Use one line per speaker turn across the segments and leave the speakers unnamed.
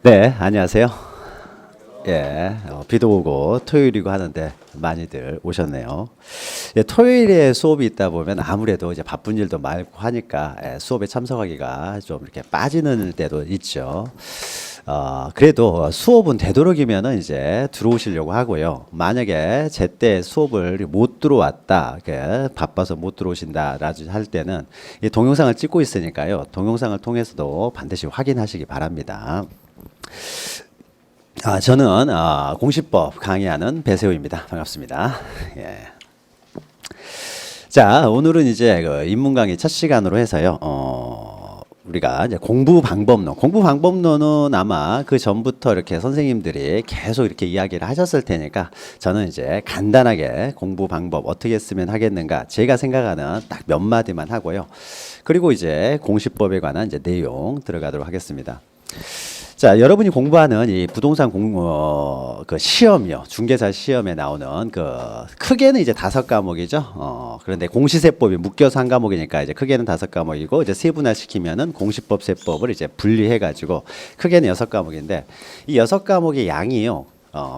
네, 안녕하세요. 비도 오고 토요일이고 하는데 많이들 오셨네요. 토요일에 수업이 있다 보면 아무래도 이제 바쁜 일도 많고 하니까 수업에 참석하기가 좀 이렇게 빠지는 때도 있죠. 그래도 수업은 되도록이면은 이제 들어오시려고 하고요. 만약에 제때 수업을 못 들어왔다, 바빠서 못 들어오신다라고 할 때는 이 동영상을 찍고 있으니까요. 동영상을 통해서도 반드시 확인하시기 바랍니다. 저는 공시법 강의하는 배세우입니다. 반갑습니다. 예. 자, 오늘은 이제 그 인문 강의 첫 시간으로 해서요. 우리가 이제 공부 방법론은 아마 그 전부터 이렇게 선생님들이 계속 이렇게 이야기를 하셨을 테니까 저는 이제 간단하게 공부 방법 어떻게 쓰면 하겠는가 제가 생각하는 딱 몇 마디만 하고요. 그리고 이제 공시법에 관한 이제 내용 들어가도록 하겠습니다. 자, 여러분이 공부하는 이 부동산 그 시험이요. 중개사 시험에 나오는 크게는 이제 5과목이죠. 그런데 공시세법이 묶여서 한 과목이니까 이제 크게는 5과목이고 이제 세분화시키면은 공시법 세법을 이제 분리해가지고 크게는 6과목인데 이 6과목의 양이요.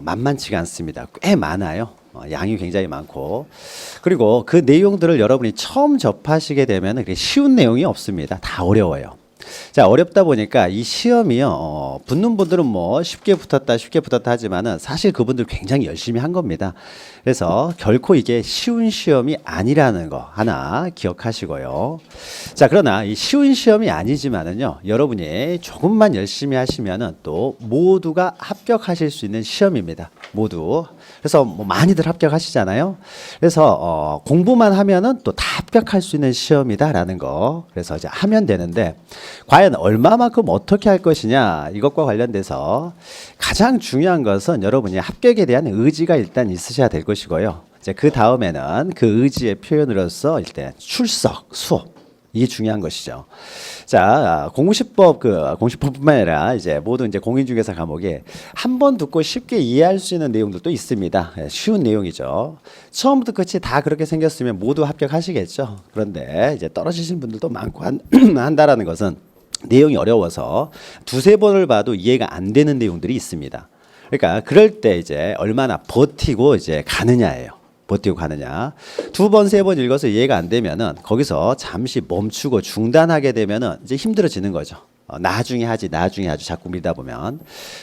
만만치가 않습니다. 꽤 많아요. 양이 굉장히 많고 그리고 그 내용들을 여러분이 처음 접하시게 되면 그게 쉬운 내용이 없습니다. 다 어려워요. 자, 어렵다 보니까 이 시험이요, 붙는 분들은 뭐 쉽게 붙었다 하지만은 사실 그분들 굉장히 열심히 한 겁니다. 그래서 결코 이게 쉬운 시험이 아니라는 거 하나 기억하시고요. 자, 그러나 이 쉬운 시험이 아니지만은요, 여러분이 조금만 열심히 하시면은 또 모두가 합격하실 수 있는 시험입니다. 모두. 그래서 뭐 많이들 합격하시잖아요. 그래서 공부만 하면은 또 다 합격할 수 있는 시험이다라는 거. 그래서 이제 하면 되는데 과연 얼마만큼 어떻게 할 것이냐 이것과 관련돼서 가장 중요한 것은 여러분이 합격에 대한 의지가 일단 있으셔야 될 것이고요. 이제 그 다음에는 그 의지의 표현으로서 일단 출석, 수업. 이게 중요한 것이죠. 자, 공시법뿐만 아니라 이제 모든 이제 공인중개사 과목에 한 번 듣고 쉽게 이해할 수 있는 내용들도 있습니다. 쉬운 내용이죠. 처음부터 끝이 다 그렇게 생겼으면 모두 합격하시겠죠. 그런데 이제 떨어지신 분들도 많고 한다라는 것은 내용이 어려워서 두세 번을 봐도 이해가 안 되는 내용들이 있습니다. 그러니까 그럴 때 이제 얼마나 버티고 이제 가느냐예요. 버티고 가느냐. 2번, 3번 읽어서 이해가 안 되면은 거기서 잠시 멈추고 중단하게 되면은 이제 힘들어지는 거죠. 나중에 하지 자꾸 밀다 보면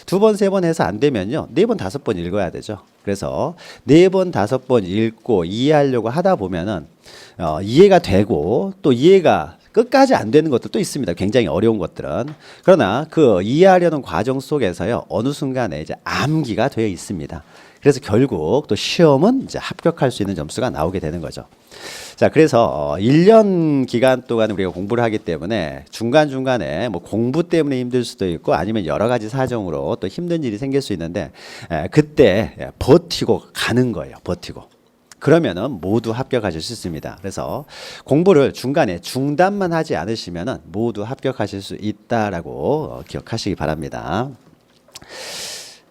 2번, 3번 해서 안 되면요. 4번, 5번 읽어야 되죠. 그래서 4번, 5번 읽고 이해하려고 하다 보면은 이해가 되고 또 이해가 끝까지 안 되는 것도 있습니다. 굉장히 어려운 것들은. 그러나 그 이해하려는 과정 속에서요. 어느 순간에 이제 암기가 되어 있습니다. 그래서 결국 또 시험은 이제 합격할 수 있는 점수가 나오게 되는 거죠. 자, 그래서 1년 기간 동안 우리가 공부를 하기 때문에 중간중간에 뭐 공부 때문에 힘들 수도 있고 아니면 여러 가지 사정으로 또 힘든 일이 생길 수 있는데 그때 버티고 가는 거예요. 버티고. 그러면은 모두 합격하실 수 있습니다. 그래서 공부를 중간에 중단만 하지 않으시면은 모두 합격하실 수 있다라고 기억하시기 바랍니다.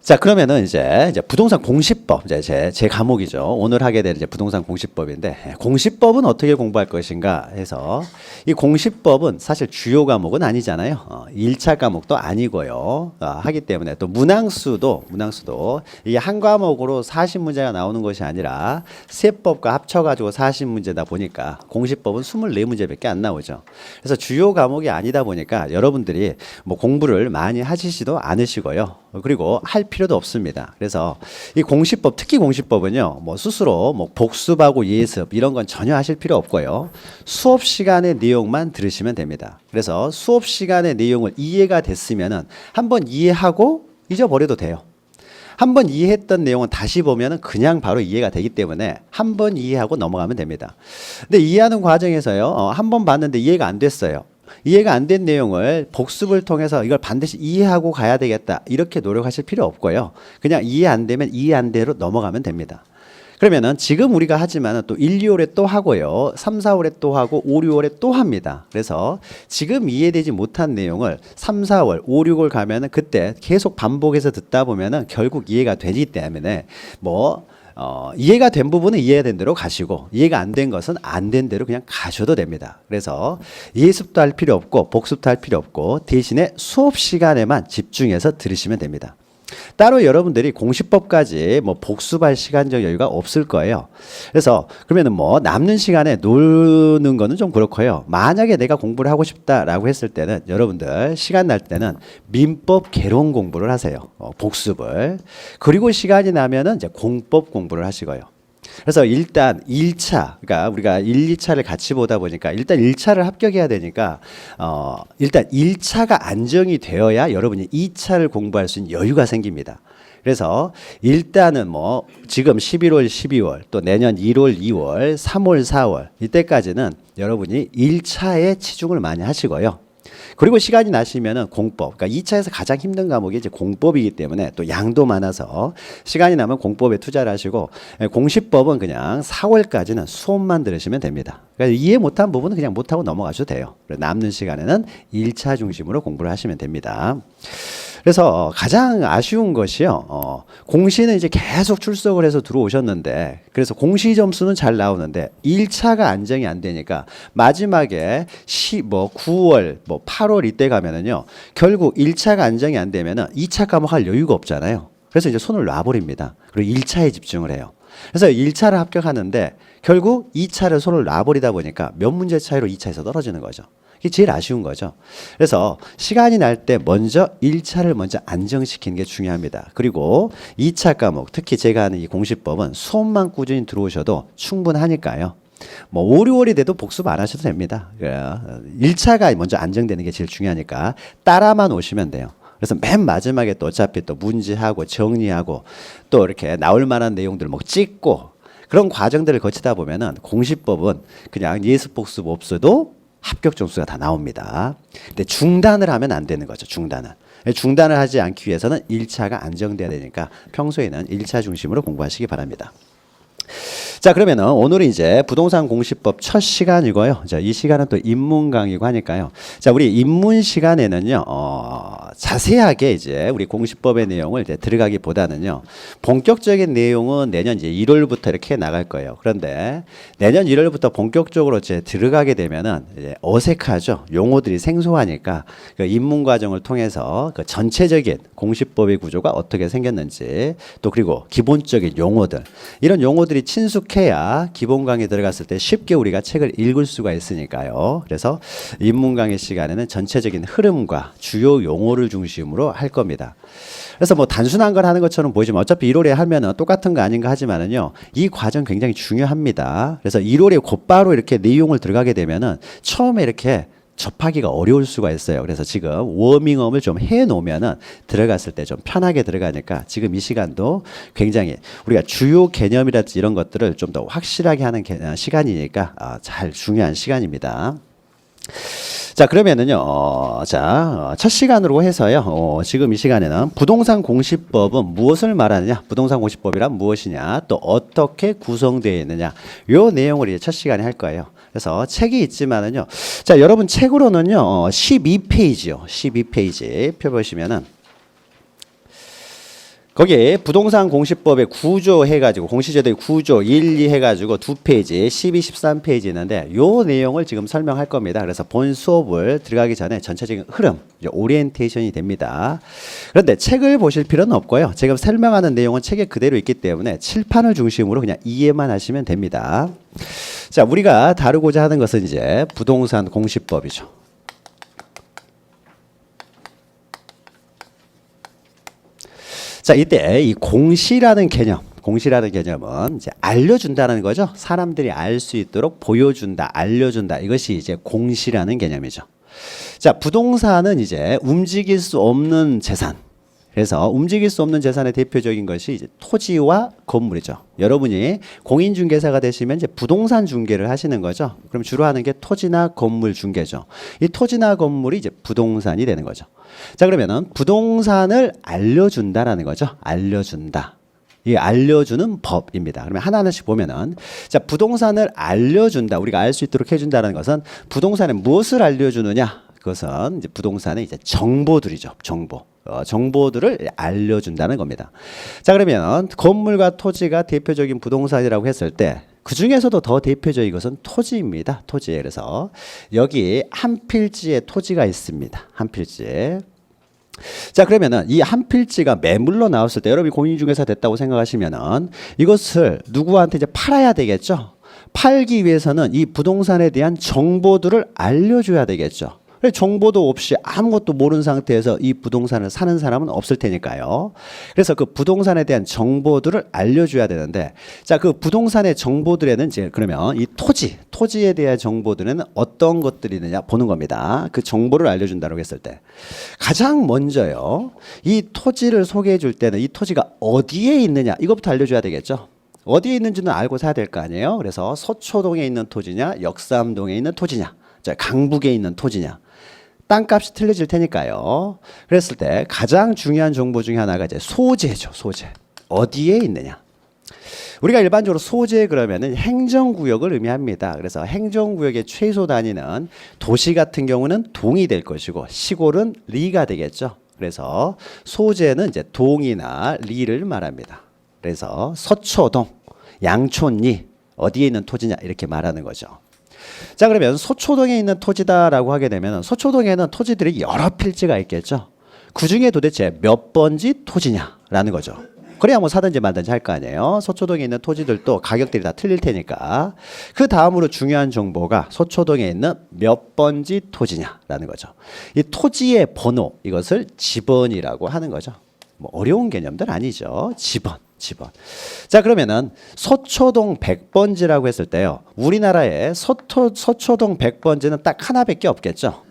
자, 그러면은 이제 부동산 공시법, 이제 제 과목이죠. 오늘 하게 될 이제 부동산 공시법인데, 공시법은 어떻게 공부할 것인가 해서, 이 공시법은 사실 주요 과목은 아니잖아요. 1차 과목도 아니고요. 하기 때문에 또 문항수도, 이게 한 과목으로 40문제가 나오는 것이 아니라, 세법과 합쳐가지고 40문제다 보니까, 공시법은 24문제밖에 안 나오죠. 그래서 주요 과목이 아니다 보니까 여러분들이 뭐 공부를 많이 하시지도 않으시고요. 그리고 할 필요도 없습니다. 그래서 이 공시법, 특히 공시법은요, 뭐 스스로 뭐 복습하고 예습 이런 건 전혀 하실 필요 없고요. 수업 시간의 내용만 들으시면 됩니다. 그래서 수업 시간의 내용을 이해가 됐으면은 한번 이해하고 잊어버려도 돼요. 한번 이해했던 내용은 다시 보면은 그냥 바로 이해가 되기 때문에 한번 이해하고 넘어가면 됩니다. 근데 이해하는 과정에서요, 한번 봤는데 이해가 안 됐어요. 이해가 안 된 내용을 복습을 통해서 이걸 반드시 이해하고 가야 되겠다. 이렇게 노력하실 필요 없고요. 그냥 이해 안 되면 이해 안 대로 넘어가면 됩니다. 그러면은 지금 우리가 하지만은 또 1, 2월에 또 하고요. 3, 4월에 또 하고 5, 6월에 또 합니다. 그래서 지금 이해되지 못한 내용을 3, 4월, 5, 6월 가면은 그때 계속 반복해서 듣다 보면은 결국 이해가 되기 때문에 뭐 이해가 된 부분은 이해된 대로 가시고 이해가 안 된 것은 안 된 대로 그냥 가셔도 됩니다. 그래서 예습도 할 필요 없고 복습도 할 필요 없고 대신에 수업 시간에만 집중해서 들으시면 됩니다. 따로 여러분들이 공시법까지 뭐 복습할 시간적 여유가 없을 거예요. 그래서 그러면은 뭐 남는 시간에 노는 거는 좀 그렇고요. 만약에 내가 공부를 하고 싶다라고 했을 때는 여러분들 시간 날 때는 민법 개론 공부를 하세요. 복습을. 그리고 시간이 나면은 이제 공법 공부를 하시고요. 그래서 일단 1차, 그러니까 우리가 1, 2차를 같이 보다 보니까 일단 1차를 합격해야 되니까 일단 1차가 안정이 되어야 여러분이 2차를 공부할 수 있는 여유가 생깁니다. 그래서 일단은 뭐 지금 11월, 12월 또 내년 1월, 2월, 3월, 4월 이때까지는 여러분이 1차에 치중을 많이 하시고요. 그리고 시간이 나시면은 공법, 그러니까 2차에서 가장 힘든 과목이 이제 공법이기 때문에 또 양도 많아서 시간이 나면 공법에 투자를 하시고 공시법은 그냥 4월까지는 수업만 들으시면 됩니다. 그러니까 이해 못한 부분은 그냥 못하고 넘어가셔도 돼요. 남는 시간에는 1차 중심으로 공부를 하시면 됩니다. 그래서 가장 아쉬운 것이요. 공시는 이제 계속 출석을 해서 들어오셨는데 그래서 공시 점수는 잘 나오는데 1차가 안정이 안 되니까 마지막에 9월, 8월 이때 가면은요. 결국 1차가 안정이 안 되면은 2차 과목 할 여유가 없잖아요. 그래서 이제 손을 놔버립니다. 그리고 1차에 집중을 해요. 그래서 1차를 합격하는데 결국 2차를 손을 놔버리다 보니까 몇 문제 차이로 2차에서 떨어지는 거죠. 이게 제일 아쉬운 거죠. 그래서 시간이 날 때 먼저 1차를 먼저 안정시키는 게 중요합니다. 그리고 2차 과목, 특히 제가 하는 이 공시법은 수업만 꾸준히 들어오셔도 충분하니까요. 뭐 5, 6월이 돼도 복습 안 하셔도 됩니다. 1차가 먼저 안정되는 게 제일 중요하니까 따라만 오시면 돼요. 그래서 맨 마지막에 또 어차피 또 문제하고 정리하고 또 이렇게 나올 만한 내용들 뭐 찍고 그런 과정들을 거치다 보면은 공시법은 그냥 예습 복습 없어도 합격 점수가 다 나옵니다. 근데 중단을 하면 안 되는 거죠. 중단을 하지 않기 위해서는 1차가 안정돼야 되니까 평소에는 1차 중심으로 공부하시기 바랍니다. 자, 그러면은 오늘은 이제 부동산 공시법 첫 시간이고요. 자, 이 시간은 또 입문 강의고 하니까요. 자, 우리 입문 시간에는요, 자세하게 이제 우리 공시법의 내용을 이제 들어가기보다는요, 본격적인 내용은 내년 이제 1월부터 이렇게 나갈 거예요. 그런데 내년 1월부터 본격적으로 이제 들어가게 되면은 이제 어색하죠. 용어들이 생소하니까 그 입문 과정을 통해서 그 전체적인 공시법의 구조가 어떻게 생겼는지 또 그리고 기본적인 용어들 이런 용어들이 친숙해야 기본 강의 들어갔을 때 쉽게 우리가 책을 읽을 수가 있으니까요. 그래서 입문 강의 시간에는 전체적인 흐름과 주요 용어를 중심으로 할 겁니다. 그래서 뭐 단순한 걸 하는 것처럼 보이지만 어차피 1월에 하면은 똑같은 거 아닌가 하지만은요. 이 과정 굉장히 중요합니다. 그래서 1월에 곧바로 이렇게 내용을 들어가게 되면은 처음에 이렇게 접하기가 어려울 수가 있어요. 그래서 지금 워밍업을 좀 해놓으면은 들어갔을 때 좀 편하게 들어가니까 지금 이 시간도 굉장히 우리가 주요 개념이라든지 이런 것들을 좀 더 확실하게 하는 시간이니까 잘 중요한 시간입니다. 자, 그러면은요, 첫 시간으로 해서요, 지금 이 시간에는 부동산 공시법은 무엇을 말하느냐, 부동산 공시법이란 무엇이냐, 또 어떻게 구성되어 있느냐, 요 내용을 이제 첫 시간에 할 거예요. 그래서 책이 있지만은요, 자, 여러분 책으로는요, 12페이지요. 12페이지 펴보시면은, 거기에 부동산 공시법의 구조 해가지고 공시제도의 구조 1, 2 해가지고 2페이지 12, 13페이지 있는데 요 내용을 지금 설명할 겁니다. 그래서 본 수업을 들어가기 전에 전체적인 흐름, 이제 오리엔테이션이 됩니다. 그런데 책을 보실 필요는 없고요. 지금 설명하는 내용은 책에 그대로 있기 때문에 칠판을 중심으로 그냥 이해만 하시면 됩니다. 자, 우리가 다루고자 하는 것은 이제 부동산 공시법이죠. 자, 이때 이 공시라는 개념은 이제 알려준다는 거죠. 사람들이 알 수 있도록 보여준다, 알려준다. 이것이 이제 공시라는 개념이죠. 자, 부동산은 이제 움직일 수 없는 재산. 그래서 움직일 수 없는 재산의 대표적인 것이 이제 토지와 건물이죠. 여러분이 공인중개사가 되시면 이제 부동산 중개를 하시는 거죠. 그럼 주로 하는 게 토지나 건물 중개죠. 이 토지나 건물이 이제 부동산이 되는 거죠. 자, 그러면은 부동산을 알려준다라는 거죠. 알려준다. 이 알려주는 법입니다. 그러면 하나하나씩 보면은 자, 부동산을 알려준다. 우리가 알 수 있도록 해준다는 것은 부동산에 무엇을 알려주느냐? 그것은 이제 부동산의 이제 정보들이죠. 정보들을 알려준다는 겁니다. 자, 그러면 건물과 토지가 대표적인 부동산이라고 했을 때 그 중에서도 더 대표적인 것은 토지입니다. 토지에. 그래서 여기 한 필지에 토지가 있습니다. 한 필지에. 자, 그러면은 이 한 필지가 매물로 나왔을 때 여러분이 공인중개사 됐다고 생각하시면은 이것을 누구한테 이제 팔아야 되겠죠. 팔기 위해서는 이 부동산에 대한 정보들을 알려줘야 되겠죠. 정보도 없이 아무것도 모르는 상태에서 이 부동산을 사는 사람은 없을 테니까요. 그래서 그 부동산에 대한 정보들을 알려줘야 되는데, 자, 그 부동산의 정보들에는 이제 그러면 이 토지에 대한 정보들은 어떤 것들이 있느냐 보는 겁니다. 그 정보를 알려준다고 했을 때 가장 먼저요, 이 토지를 소개해 줄 때는 이 토지가 어디에 있느냐 이것부터 알려줘야 되겠죠. 어디에 있는지는 알고 사야 될 거 아니에요. 그래서 서초동에 있는 토지냐, 역삼동에 있는 토지냐, 자, 강북에 있는 토지냐, 땅값이 틀려질 테니까요. 그랬을 때 가장 중요한 정보 중에 하나가 이제 소재죠. 소재. 어디에 있느냐. 우리가 일반적으로 소재 그러면은 행정구역을 의미합니다. 그래서 행정구역의 최소 단위는 도시 같은 경우는 동이 될 것이고 시골은 리가 되겠죠. 그래서 소재는 이제 동이나 리를 말합니다. 그래서 서초동, 양촌리 어디에 있는 토지냐 이렇게 말하는 거죠. 자, 그러면 서초동에 있는 토지다라고 하게 되면 서초동에는 토지들이 여러 필지가 있겠죠. 그중에 도대체 몇 번지 토지냐라는 거죠. 그래야 뭐 사든지 말든지 할 거 아니에요. 서초동에 있는 토지들도 가격들이 다 틀릴 테니까. 그 다음으로 중요한 정보가 서초동에 있는 몇 번지 토지냐라는 거죠. 이 토지의 번호, 이것을 지번이라고 하는 거죠. 뭐 어려운 개념들 아니죠. 지번. 자, 그러면은 서초동 100번지라고 했을 때요, 우리나라에 서초동 100번지는 딱 하나밖에 없겠죠.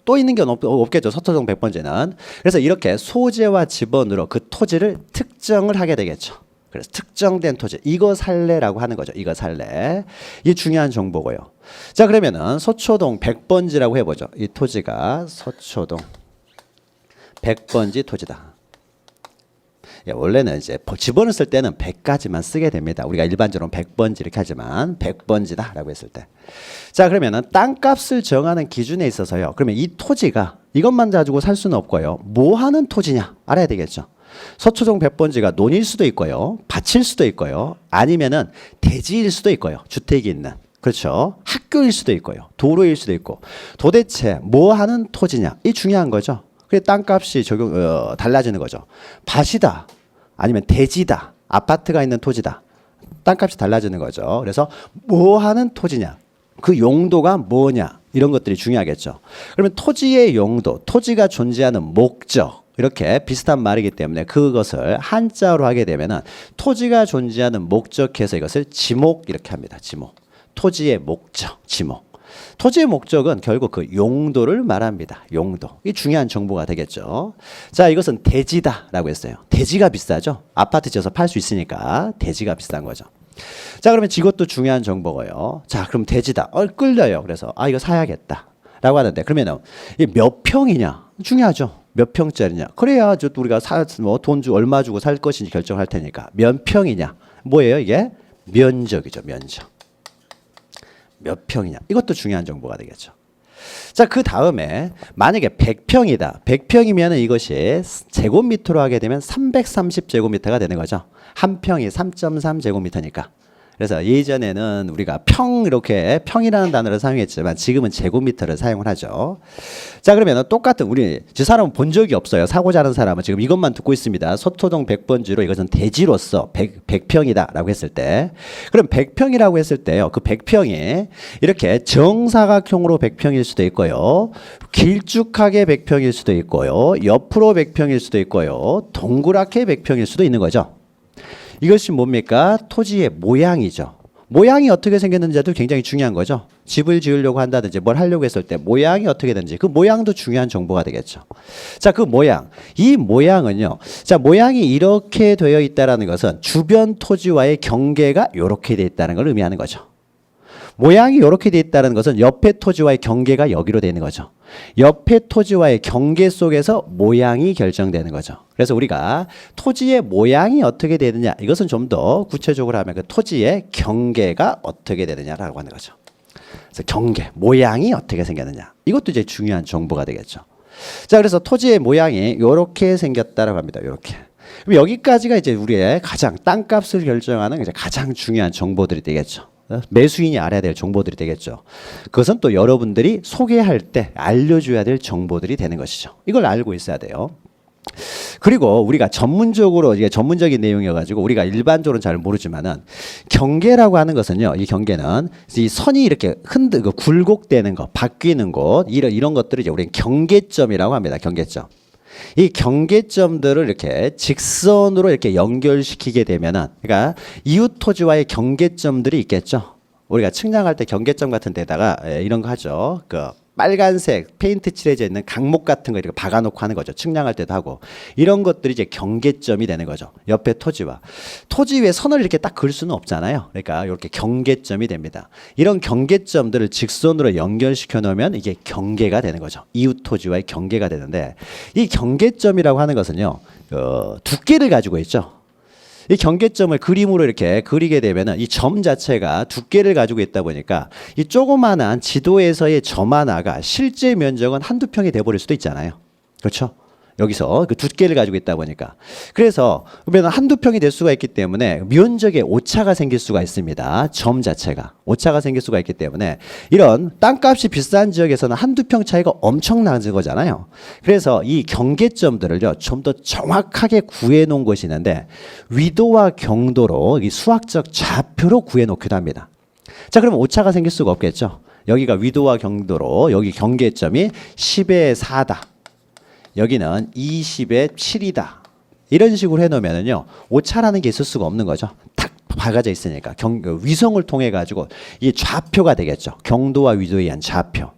또 있는 게 없겠죠. 서초동 100번지는. 그래서 이렇게 소재와 지번으로 그 토지를 특정을 하게 되겠죠. 그래서 특정된 토지, 이거 살래라고 하는 거죠. 이거 살래. 이게 중요한 정보고요. 자, 그러면은 서초동 100번지라고 해보죠. 이 토지가 서초동 100번지 토지다. 원래는 이제 지번을 쓸 때는 100까지만 쓰게 됩니다. 우리가 일반적으로 100번지 이렇게 하지만 100번지다라고 했을 때. 자, 그러면은 땅값을 정하는 기준에 있어서요. 그러면 이 토지가 이것만 가지고 살 수는 없고요. 뭐 하는 토지냐 알아야 되겠죠. 서초동 100번지가 논일 수도 있고요. 밭일 수도 있고요. 아니면은 대지일 수도 있고요. 주택이 있는. 그렇죠. 학교일 수도 있고요. 도로일 수도 있고. 도대체 뭐 하는 토지냐? 이 중요한 거죠. 그래서 땅값이 달라지는 거죠. 밭이다, 아니면 대지다, 아파트가 있는 토지다, 땅값이 달라지는 거죠. 그래서 뭐 하는 토지냐, 그 용도가 뭐냐, 이런 것들이 중요하겠죠. 그러면 토지의 용도, 토지가 존재하는 목적, 이렇게 비슷한 말이기 때문에 그것을 한자로 하게 되면은 토지가 존재하는 목적해서 이것을 지목 이렇게 합니다. 지목. 토지의 목적, 지목. 토지의 목적은 결국 그 용도를 말합니다. 용도. 이 중요한 정보가 되겠죠. 자, 이것은 대지다라고 했어요. 대지가 비싸죠. 아파트 지어서 팔 수 있으니까 대지가 비싼 거죠. 자, 그러면 이것도 중요한 정보고요. 자, 그럼 대지다. 끌려요. 그래서 이거 사야겠다라고 하는데, 그러면은 이게 몇 평이냐 중요하죠. 몇 평짜리냐. 그래야 우리가 돈 얼마 주고 살 것인지 결정할 테니까. 몇 평이냐. 뭐예요 이게? 면적이죠. 면적. 몇 평이냐. 이것도 중요한 정보가 되겠죠. 자, 그 다음에 만약에 100평이다. 100평이면 이것이 제곱미터로 하게 되면 330제곱미터가 되는 거죠. 한 평이 3.3제곱미터니까. 그래서 예전에는 우리가 이렇게 평이라는 단어를 사용했지만 지금은 제곱미터를 사용을 하죠. 자, 그러면 똑같은 저 사람은 본 적이 없어요. 사고자 하는 사람은 지금 이것만 듣고 있습니다. 서초동 100번지로 이것은 대지로서 100평이다라고 했을 때, 그럼 100평이라고 했을 때요, 그 100평이 이렇게 정사각형으로 100평일 수도 있고요, 길쭉하게 100평일 수도 있고요, 옆으로 100평일 수도 있고요, 동그랗게 100평일 수도 있는 거죠. 이것이 뭡니까? 토지의 모양이죠. 모양이 어떻게 생겼는지도 굉장히 중요한 거죠. 집을 지으려고 한다든지 뭘 하려고 했을 때 모양이 어떻게 되는지, 그 모양도 중요한 정보가 되겠죠. 자, 그 모양. 이 모양은요. 자, 모양이 이렇게 되어 있다는 것은 주변 토지와의 경계가 이렇게 되어 있다는 걸 의미하는 거죠. 모양이 이렇게 되어 있다는 것은 옆에 토지와의 경계가 여기로 되는 거죠. 옆에 토지와의 경계 속에서 모양이 결정되는 거죠. 그래서 우리가 토지의 모양이 어떻게 되느냐, 이것은 좀 더 구체적으로 하면 그 토지의 경계가 어떻게 되느냐라고 하는 거죠. 그래서 경계, 모양이 어떻게 생겼느냐. 이것도 이제 중요한 정보가 되겠죠. 자, 그래서 토지의 모양이 이렇게 생겼다라고 합니다. 이렇게. 그럼 여기까지가 이제 우리의 가장 땅값을 결정하는 이제 가장 중요한 정보들이 되겠죠. 매수인이 알아야 될 정보들이 되겠죠. 그것은 또 여러분들이 소개할 때 알려줘야 될 정보들이 되는 것이죠. 이걸 알고 있어야 돼요. 그리고 우리가 전문적으로 이게 전문적인 내용이어가지고 우리가 일반적으로는 잘 모르지만은 경계라고 하는 것은요, 이 경계는 이 선이 이렇게 굴곡되는 것, 바뀌는 것 이런 것들을 이제 우리는 경계점이라고 합니다. 경계점. 이 경계점들을 이렇게 직선으로 이렇게 연결시키게 되면은, 그러니까 이웃 토지와의 경계점들이 있겠죠. 우리가 측량할 때 경계점 같은 데다가 이런 거 하죠. 그 빨간색 페인트 칠해져 있는 강목 같은 거 이렇게 박아놓고 하는 거죠. 측량할 때도 하고 이런 것들이 이제 경계점이 되는 거죠. 옆에 토지와 토지 위에 선을 이렇게 딱 그을 수는 없잖아요. 그러니까 이렇게 경계점이 됩니다. 이런 경계점들을 직선으로 연결시켜 놓으면 이게 경계가 되는 거죠. 이웃 토지와의 경계가 되는데 이 경계점이라고 하는 것은요, 두께를 가지고 있죠. 이 경계점을 그림으로 이렇게 그리게 되면은 이 점 자체가 두께를 가지고 있다 보니까 이 조그마한 지도에서의 점 하나가 실제 면적은 한두 평이 돼버릴 수도 있잖아요. 그렇죠? 여기서 그 두께를 가지고 있다 보니까. 그래서 그러면 한두 평이 될 수가 있기 때문에 면적에 오차가 생길 수가 있습니다. 점 자체가 오차가 생길 수가 있기 때문에 이런 땅값이 비싼 지역에서는 한두 평 차이가 엄청난 거잖아요. 그래서 이 경계점들을요, 좀 더 정확하게 구해 놓은 것이 있는데 위도와 경도로 이 수학적 좌표로 구해 놓기도 합니다. 자, 그러면 오차가 생길 수가 없겠죠. 여기가 위도와 경도로 여기 경계점이 10의 4다. 여기는 20의 7이다. 이런 식으로 해놓으면요, 오차라는 게 있을 수가 없는 거죠. 탁 박아져 있으니까 위성을 통해 가지고 이 좌표가 되겠죠. 경도와 위도에 의한 좌표.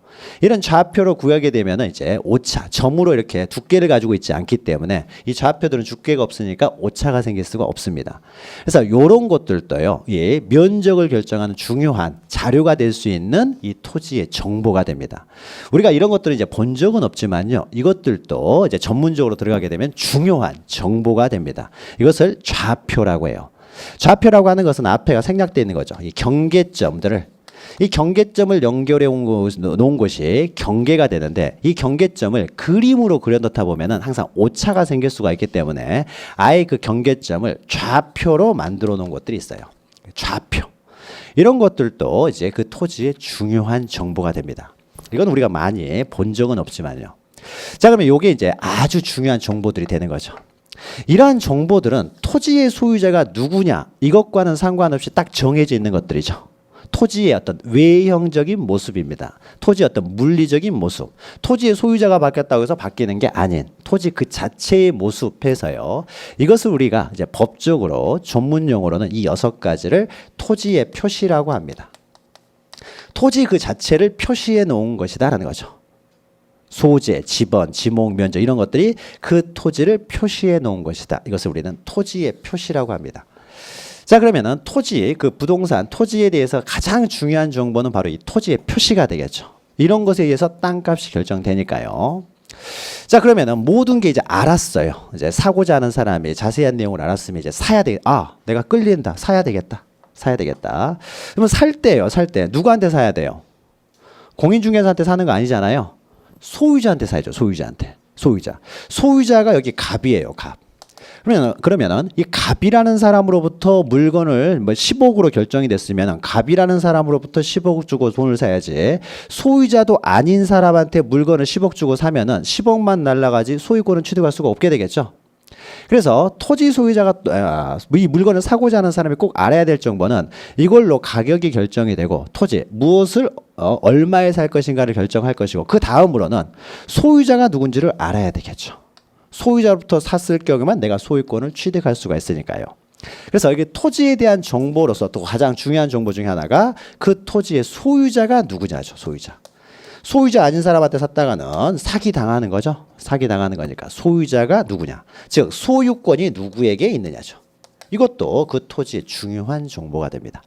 이런 좌표로 구하게 되면은 이제 오차, 점으로 이렇게 두께를 가지고 있지 않기 때문에 이 좌표들은 두께가 없으니까 오차가 생길 수가 없습니다. 그래서 이런 것들도요, 예, 면적을 결정하는 중요한 자료가 될 수 있는 이 토지의 정보가 됩니다. 우리가 이런 것들을 이제 본 적은 없지만요, 이것들도 이제 전문적으로 들어가게 되면 중요한 정보가 됩니다. 이것을 좌표라고 해요. 좌표라고 하는 것은 앞에가 생략되어 있는 거죠. 이 경계점들을, 이 경계점을 연결해 놓은 곳이 경계가 되는데 이 경계점을 그림으로 그려놓다 보면은 항상 오차가 생길 수가 있기 때문에 아예 그 경계점을 좌표로 만들어 놓은 것들이 있어요. 좌표. 이런 것들도 이제 그 토지의 중요한 정보가 됩니다. 이건 우리가 많이 본 적은 없지만요. 자, 그러면 이게 이제 아주 중요한 정보들이 되는 거죠. 이러한 정보들은 토지의 소유자가 누구냐 이것과는 상관없이 딱 정해져 있는 것들이죠. 토지의 어떤 외형적인 모습입니다. 토지의 어떤 물리적인 모습. 토지의 소유자가 바뀌었다고 해서 바뀌는 게 아닌 토지 그 자체의 모습에서요. 이것을 우리가 이제 법적으로 전문 용어로는 이 6가지를 토지의 표시라고 합니다. 토지 그 자체를 표시해 놓은 것이다라는 거죠. 소재, 지번, 지목, 면적 이런 것들이 그 토지를 표시해 놓은 것이다. 이것을 우리는 토지의 표시라고 합니다. 자, 그러면은 토지, 그 부동산, 토지에 대해서 가장 중요한 정보는 바로 이 토지의 표시가 되겠죠. 이런 것에 의해서 땅값이 결정되니까요. 자, 그러면은 모든 게 이제 알았어요. 이제 사고자 하는 사람이 자세한 내용을 알았으면 이제 사야 돼. 아, 내가 끌린다. 사야 되겠다. 사야 되겠다. 그러면 살 때요, 살 때. 누구한테 사야 돼요? 공인중개사한테 사는 거 아니잖아요. 소유자한테 사야죠. 소유자한테. 소유자. 소유자가 여기 갑이에요. 갑. 그러면은 이 갑이라는 사람으로부터 물건을 뭐 10억으로 결정이 됐으면 갑이라는 사람으로부터 10억 주고 돈을 사야지 소유자도 아닌 사람한테 물건을 10억 주고 사면은 10억만 날라가지 소유권은 취득할 수가 없게 되겠죠. 그래서 토지 소유자가 이 물건을 사고자 하는 사람이 꼭 알아야 될 정보는 이걸로 가격이 결정이 되고 토지 무엇을 얼마에 살 것인가를 결정할 것이고 그 다음으로는 소유자가 누군지를 알아야 되겠죠. 소유자로부터 샀을 경우만 내가 소유권을 취득할 수가 있으니까요. 그래서 여기 토지에 대한 정보로서 또 가장 중요한 정보 중에 하나가 그 토지의 소유자가 누구냐죠. 소유자. 소유자 아닌 사람한테 샀다가는 사기 당하는 거죠. 사기 당하는 거니까 소유자가 누구냐. 즉 소유권이 누구에게 있느냐죠. 이것도 그 토지의 중요한 정보가 됩니다.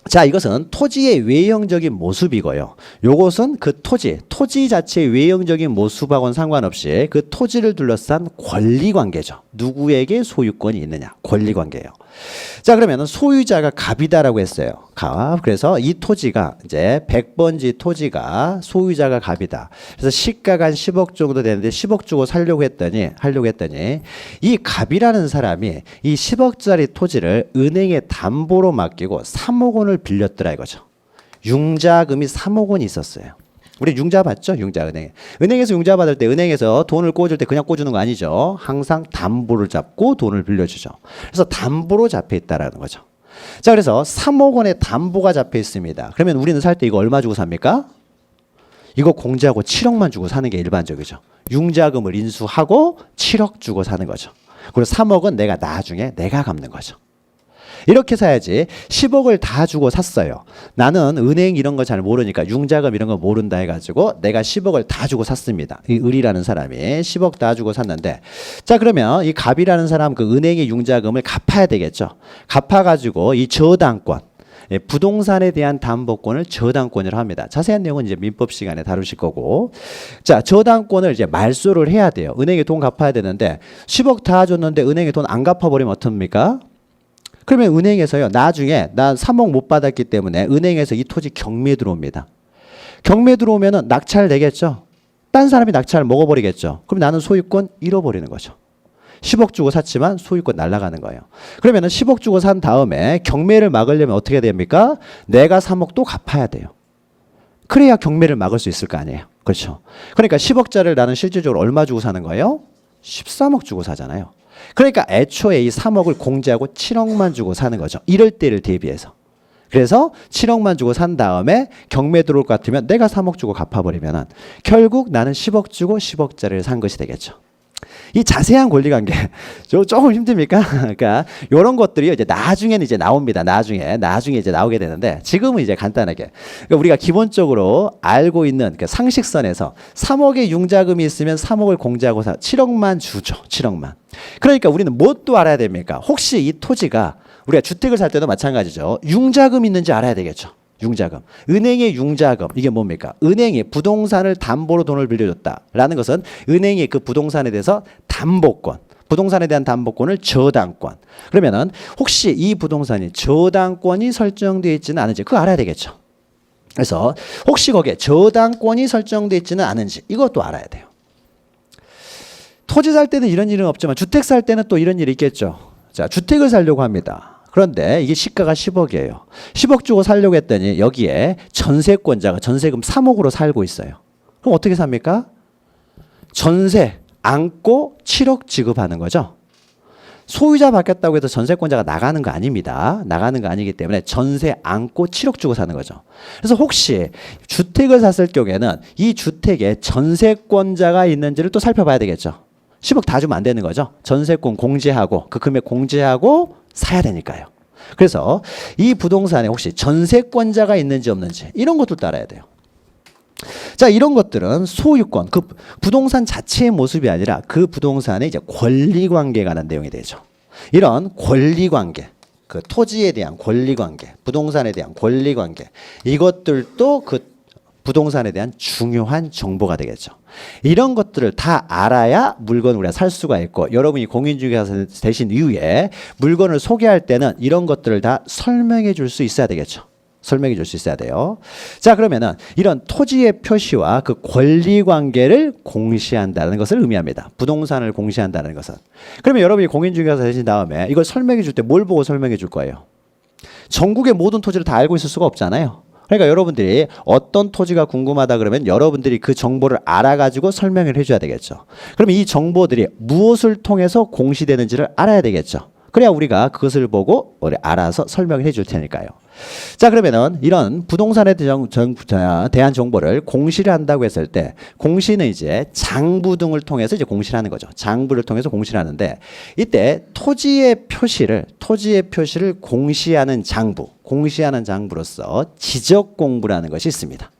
자, 이것은 토지의 외형적인 모습이고요. 요것은 그 토지 자체의 외형적인 모습하고는 상관없이 그 토지를 둘러싼 권리관계죠. 누구에게 소유권이 있느냐. 권리관계예요. 자, 그러면은 소유자가 갑이다라고 했어요. 갑. 그래서 이 토지가 이제 100번지 토지가 소유자가 갑이다. 그래서 시가가 한 10억 정도 되는데 10억 주고 하려고 했더니 이 갑이라는 사람이 이 10억짜리 토지를 은행에 담보로 맡기고 3억 원을 빌렸더라 이거죠. 융자금이 3억 원이 있었어요. 우리 융자 받죠? 융자 은행에서 융자 받을 때 은행에서 돈을 꿔줄 때 그냥 꿔주는 거 아니죠. 항상 담보를 잡고 돈을 빌려주죠. 그래서 담보로 잡혀 있다라는 거죠. 자, 그래서 3억 원의 담보가 잡혀 있습니다. 그러면 우리는 살 때 이거 얼마 주고 삽니까? 이거 공제하고 7억만 주고 사는 게 일반적이죠. 융자금을 인수하고 7억 주고 사는 거죠. 그리고 3억은 내가 나중에 내가 갚는 거죠. 이렇게 사야지. 10억을 다 주고 샀어요. 나는 은행 이런 거 잘 모르니까 융자금 이런 거 모른다 해가지고 내가 10억을 다 주고 샀습니다. 이 을이라는 사람이 10억 다 주고 샀는데, 자, 그러면 이 갑이라는 사람 그 은행의 융자금을 갚아야 되겠죠. 갚아가지고 이 저당권, 부동산에 대한 담보권을 저당권이라고 합니다. 자세한 내용은 이제 민법 시간에 다루실 거고, 자, 저당권을 이제 말소를 해야 돼요. 은행에 돈 갚아야 되는데 10억 다 줬는데 은행에 돈 안 갚아버리면 어떻습니까? 그러면 은행에서요, 나중에 난 3억 못 받았기 때문에 은행에서 이 토지 경매에 들어옵니다. 경매에 들어오면은 낙찰 되겠죠. 딴 사람이 낙찰을 먹어버리겠죠. 그럼 나는 소유권 잃어버리는 거죠. 10억 주고 샀지만 소유권 날아가는 거예요. 그러면은 10억 주고 산 다음에 경매를 막으려면 어떻게 됩니까? 내가 3억 또 갚아야 돼요. 그래야 경매를 막을 수 있을 거 아니에요. 그렇죠. 그러니까 10억짜리를 나는 실질적으로 얼마 주고 사는 거예요? 13억 주고 사잖아요. 그러니까 애초에 이 3억을 공제하고 7억만 주고 사는 거죠. 이럴 때를 대비해서. 그래서 7억만 주고 산 다음에 경매 들어올 것 같으면 내가 3억 주고 갚아버리면 결국 나는 10억 주고 10억짜리를 산 것이 되겠죠. 이 자세한 권리관계 조금 힘듭니까? 그러니까 이런 것들이 이제 나중에는 이제 나옵니다. 나중에 이제 나오게 되는데 지금은 이제 간단하게 그러니까 우리가 기본적으로 알고 있는 그 상식선에서 3억의 융자금이 있으면 3억을 공제하고 7억만 주죠. 7억만. 그러니까 우리는 뭣도 알아야 됩니까? 혹시 이 토지가 우리가 주택을 살 때도 마찬가지죠. 융자금 있는지 알아야 되겠죠. 융자금. 은행의 융자금. 이게 뭡니까? 은행이 부동산을 담보로 돈을 빌려줬다라는 것은 은행이 그 부동산에 대해서 담보권, 부동산에 대한 담보권을 저당권. 그러면은 혹시 이 부동산이 저당권이 설정되어 있지는 않은지 그거 알아야 되겠죠. 그래서 혹시 거기에 저당권이 설정되어 있지는 않은지 이것도 알아야 돼요. 토지 살 때는 이런 일은 없지만 주택 살 때는 또 이런 일이 있겠죠. 자, 주택을 살려고 합니다. 그런데 이게 시가가 10억이에요. 10억 주고 살려고 했더니 여기에 전세권자가 전세금 3억으로 살고 있어요. 그럼 어떻게 삽니까? 전세 안고 7억 지급하는 거죠. 소유자 바뀌었다고 해서 전세권자가 나가는 거 아닙니다. 나가는 거 아니기 때문에 전세 안고 7억 주고 사는 거죠. 그래서 혹시 주택을 샀을 경우에는 이 주택에 전세권자가 있는지를 또 살펴봐야 되겠죠. 10억 다 주면 안 되는 거죠. 전세권 공제하고 그 금액 공제하고 사야 되니까요. 그래서 이 부동산에 혹시 전세권자가 있는지 없는지 이런 것도 알아야 돼요. 자, 이런 것들은 소유권, 그 부동산 자체의 모습이 아니라 그 부동산의 이제 권리관계에 관한 내용이 되죠. 이런 권리관계, 그 토지에 대한 권리관계, 부동산에 대한 권리관계, 이것들도 그 부동산에 대한 중요한 정보가 되겠죠. 이런 것들을 다 알아야 물건을 우리가 살 수가 있고, 여러분이 공인중개사 되신 이후에 물건을 소개할 때는 이런 것들을 다 설명해 줄 수 있어야 되겠죠. 설명해 줄 수 있어야 돼요. 자, 그러면은 이런 토지의 표시와 그 권리 관계를 공시한다는 것을 의미합니다. 부동산을 공시한다는 것은. 그러면 여러분이 공인중개사 되신 다음에 이걸 설명해 줄 때 뭘 보고 설명해 줄 거예요? 전국의 모든 토지를 다 알고 있을 수가 없잖아요. 그러니까 여러분들이 어떤 토지가 궁금하다 그러면 여러분들이 그 정보를 알아가지고 설명을 해줘야 되겠죠. 그러면 이 정보들이 무엇을 통해서 공시되는지를 알아야 되겠죠. 그래야 우리가 그것을 보고 우리 알아서 설명을 해줄 테니까요. 자, 그러면은 이런 부동산에 대한 정보를 공시를 한다고 했을 때, 공시는 이제 장부 등을 통해서 이제 공시를 하는 거죠. 장부를 통해서 공시를 하는데, 이때 토지의 표시를 공시하는 장부로서 지적 공부라는 것이 있습니다.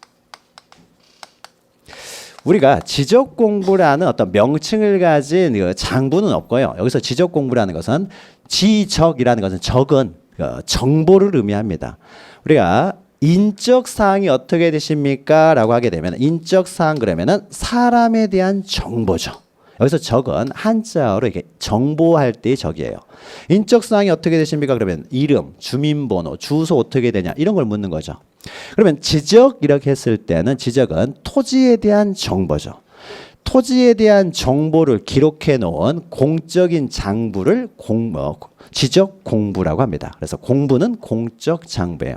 우리가 지적 공부라는 어떤 명칭을 가진 장부는 없고요. 여기서 지적 공부라는 것은 지적이라는 것은 적은 정보를 의미합니다. 우리가 인적 사항이 어떻게 되십니까? 라고 하게 되면 인적 사항 그러면은 사람에 대한 정보죠. 여기서 적은 한자어로 이렇게 정보할 때의 적이에요. 인적사항이 어떻게 되십니까? 그러면 이름, 주민번호, 주소 어떻게 되냐 이런 걸 묻는 거죠. 그러면 지적 이렇게 했을 때는 지적은 토지에 대한 정보죠. 토지에 대한 정보를 기록해 놓은 공적인 장부를 지적 공부라고 합니다. 그래서 공부는 공적 장부예요.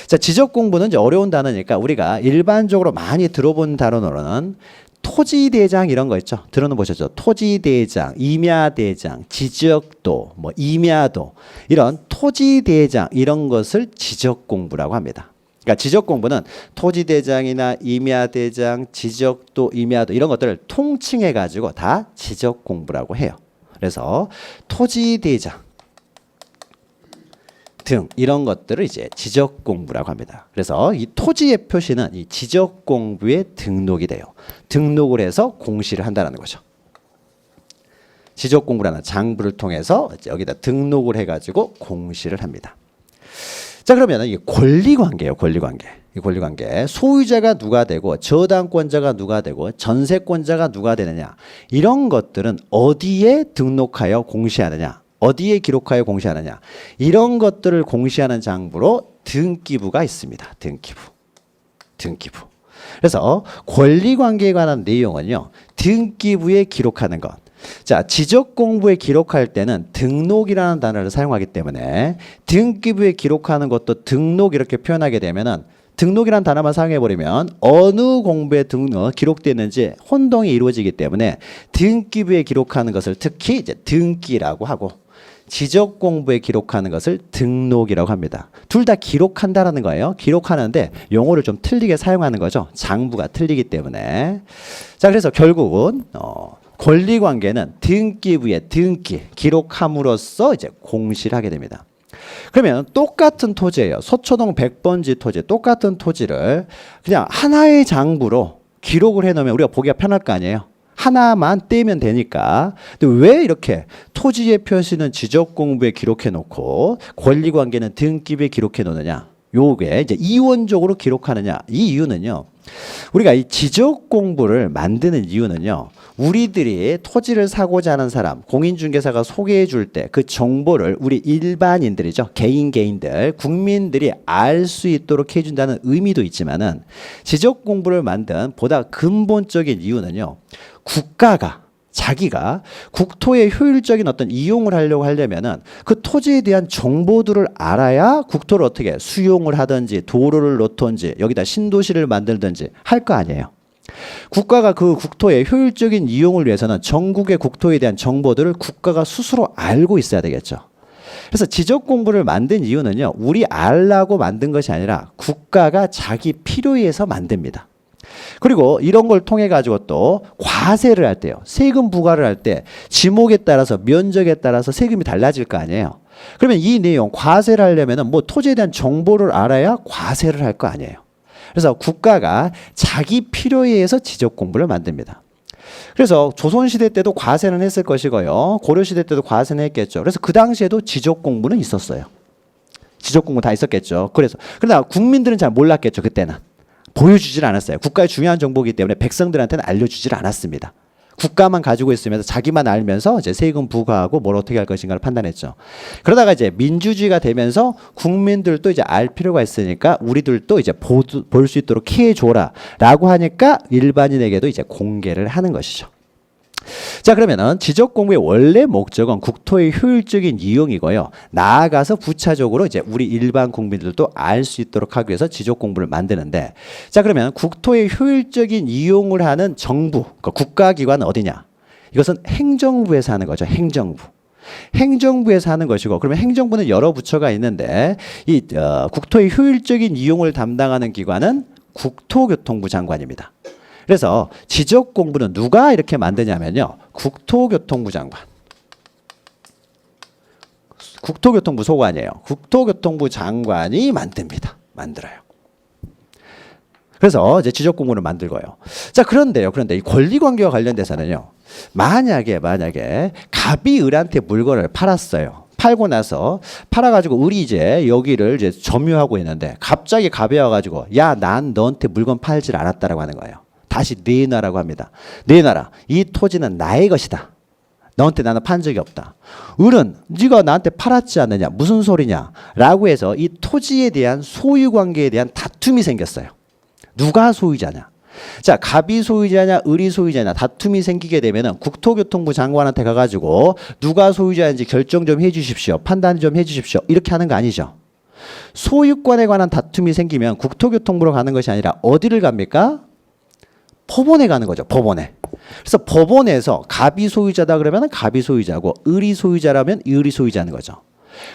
자, 지적 공부는 이제 어려운 단어니까 우리가 일반적으로 많이 들어본 단어로는 토지대장 이런 거 있죠. 들어는 보셨죠? 토지대장, 임야대장, 지적도, 임야도 이런 토지대장 이런 것을 지적 공부라고 합니다. 그러니까 지적 공부는 토지대장이나 임야대장, 지적도, 임야도 이런 것들을 통칭해 가지고 다 지적 공부라고 해요. 그래서 토지대장 등 이런 것들을 이제 지적 공부라고 합니다. 그래서 이 토지의 표시는 이 지적 공부에 등록이 돼요. 등록을 해서 공시를 한다는 거죠. 지적 공부라는 장부를 통해서 여기다 등록을 해가지고 공시를 합니다. 자, 그러면 이 권리관계예요. 권리관계. 이 권리관계. 소유자가 누가 되고 저당권자가 누가 되고 전세권자가 누가 되느냐 이런 것들은 어디에 등록하여 공시하느냐 어디에 기록하여 공시하느냐 이런 것들을 공시하는 장부로 등기부가 있습니다. 등기부. 그래서 권리관계에 관한 내용은요. 등기부에 기록하는 것. 자, 지적 공부에 기록할 때는 등록이라는 단어를 사용하기 때문에 등기부에 기록하는 것도 등록 이렇게 표현하게 되면은 등록이라는 단어만 사용해 버리면 어느 공부에 기록되는지 혼동이 이루어지기 때문에 등기부에 기록하는 것을 특히 이제 등기라고 하고 지적 공부에 기록하는 것을 등록이라고 합니다. 둘 다 기록한다라는 거예요. 기록하는데 용어를 좀 틀리게 사용하는 거죠. 장부가 틀리기 때문에. 자, 그래서 결국은 권리관계는 등기부에 기록함으로써 이제 공시를 하게 됩니다. 그러면 똑같은 토지예요. 서초동 100번지 토지 똑같은 토지를 그냥 하나의 장부로 기록을 해놓으면 우리가 보기가 편할 거 아니에요. 하나만 떼면 되니까. 근데 왜 이렇게 토지의 표시는 지적 공부에 기록해 놓고 권리관계는 등기부에 기록해 놓느냐? 요게 이제 이원적으로 기록하느냐? 이 이유는요. 우리가 이 지적 공부를 만드는 이유는요. 우리들이 토지를 사고자 하는 사람, 공인중개사가 소개해 줄 때 그 정보를 우리 일반인들이죠. 개인들, 국민들이 알 수 있도록 해준다는 의미도 있지만은 지적 공부를 만든 보다 근본적인 이유는요. 국가가 자기가 국토의 효율적인 어떤 이용을 하려고 하려면은 그 토지에 대한 정보들을 알아야 국토를 어떻게 수용을 하든지 도로를 놓든지 여기다 신도시를 만들든지 할 거 아니에요. 국가가 그 국토의 효율적인 이용을 위해서는 전국의 국토에 대한 정보들을 국가가 스스로 알고 있어야 되겠죠. 그래서 지적 공부를 만든 이유는요. 우리 알라고 만든 것이 아니라 국가가 자기 필요에 의해서 만듭니다. 그리고 이런 걸 통해 가지고 또 과세를 할 때요. 세금 부과를 할 때 지목에 따라서 면적에 따라서 세금이 달라질 거 아니에요. 그러면 이 내용 과세를 하려면은 토지에 대한 정보를 알아야 과세를 할 거 아니에요. 그래서 국가가 자기 필요에 의해서 지적 공부를 만듭니다. 그래서 조선시대 때도 과세는 했을 것이고요. 고려시대 때도 과세는 했겠죠. 그래서 그 당시에도 지적 공부는 있었어요. 지적 공부 다 있었겠죠. 그러나 국민들은 잘 몰랐겠죠. 그때는. 보여주질 않았어요. 국가의 중요한 정보이기 때문에 백성들한테는 알려주질 않았습니다. 국가만 가지고 있으면서 자기만 알면서 이제 세금 부과하고 뭘 어떻게 할 것인가를 판단했죠. 그러다가 이제 민주주의가 되면서 국민들도 이제 알 필요가 있으니까 우리들도 이제 볼 수 있도록 해줘라라고 하니까 일반인에게도 이제 공개를 하는 것이죠. 자, 그러면은 지적 공부의 원래 목적은 국토의 효율적인 이용이고요. 나아가서 부차적으로 이제 우리 일반 국민들도 알 수 있도록 하기 위해서 지적 공부를 만드는데, 자, 그러면 국토의 효율적인 이용을 하는 정부, 그러니까 국가기관은 어디냐? 이것은 행정부에서 하는 거죠. 행정부에서 하는 것이고, 그러면 행정부는 여러 부처가 있는데 이 국토의 효율적인 이용을 담당하는 기관은 국토교통부 장관입니다. 그래서 지적 공부는 누가 이렇게 만드냐면요. 국토교통부 장관. 국토교통부 소관이에요. 국토교통부 장관이 만들어요. 그래서 이제 지적 공부를 만들고요. 자, 그런데 이 권리관계와 관련돼서는요. 만약에 갑이 을한테 물건을 팔았어요. 팔고 나서 팔아가지고 을이 이제 여기를 이제 점유하고 있는데 갑자기 갑이 와가지고 야, 난 너한테 물건 팔질 않았다라고 하는 거예요. 다시 내놔라고 합니다. 내놔라. 이 토지는 나의 것이다. 너한테 나는 판 적이 없다. 을은 네가 나한테 팔았지 않느냐. 무슨 소리냐. 라고 해서 이 토지에 대한 소유관계에 대한 다툼이 생겼어요. 누가 소유자냐. 자, 갑이 소유자냐 을이 소유자냐 다툼이 생기게 되면은 국토교통부 장관한테 가가지고 누가 소유자인지 결정 좀 해주십시오. 판단 좀 해주십시오. 이렇게 하는 거 아니죠. 소유권에 관한 다툼이 생기면 국토교통부로 가는 것이 아니라 어디를 갑니까? 법원에 가는 거죠. 법원에. 그래서 법원에서 갑이 소유자다 그러면 갑이 소유자고 을이 소유자라면 을이 소유자는 거죠.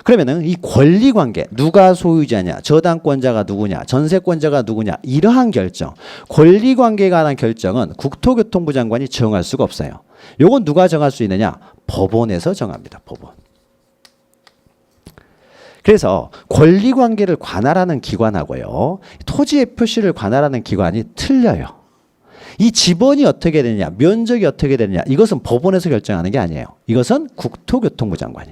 그러면은 이 권리관계 누가 소유자냐 저당권자가 누구냐 전세권자가 누구냐 이러한 결정 권리관계에 관한 결정은 국토교통부 장관이 정할 수가 없어요. 요건 누가 정할 수 있느냐 법원에서 정합니다. 법원. 그래서 권리관계를 관할하는 기관하고요 토지의 표시를 관할하는 기관이 틀려요. 이 지번이 어떻게 되느냐 면적이 어떻게 되느냐 이것은 법원에서 결정하는 게 아니에요. 이것은 국토교통부 장관이.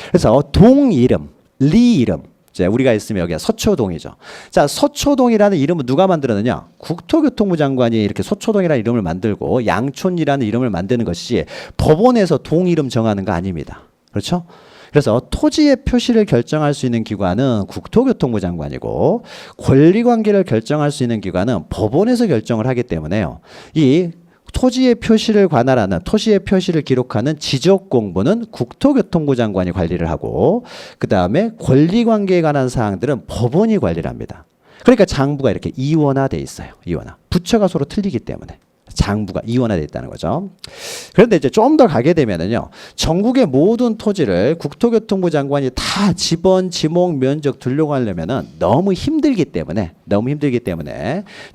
그래서 동 이름, 리 이름. 자, 우리가 있으면 여기가 서초동이죠. 자, 서초동이라는 이름은 누가 만들었느냐? 국토교통부 장관이 이렇게 서초동이라는 이름을 만들고 양촌이라는 이름을 만드는 것이 법원에서 동 이름 정하는 거 아닙니다. 그렇죠? 그래서 토지의 표시를 결정할 수 있는 기관은 국토교통부 장관이고 권리관계를 결정할 수 있는 기관은 법원에서 결정을 하기 때문에요. 이 토지의 표시를 관할하는 토지의 표시를 기록하는 지적공부는 국토교통부 장관이 관리를 하고 그 다음에 권리관계에 관한 사항들은 법원이 관리를 합니다. 그러니까 장부가 이렇게 이원화돼 있어요. 이원화. 부처가 서로 틀리기 때문에 장부가 이원화돼 있다는 거죠. 그런데 이제 좀 더 가게 되면은요, 전국의 모든 토지를 국토교통부 장관이 다 지번, 지목, 면적 등록하려면은 너무 힘들기 때문에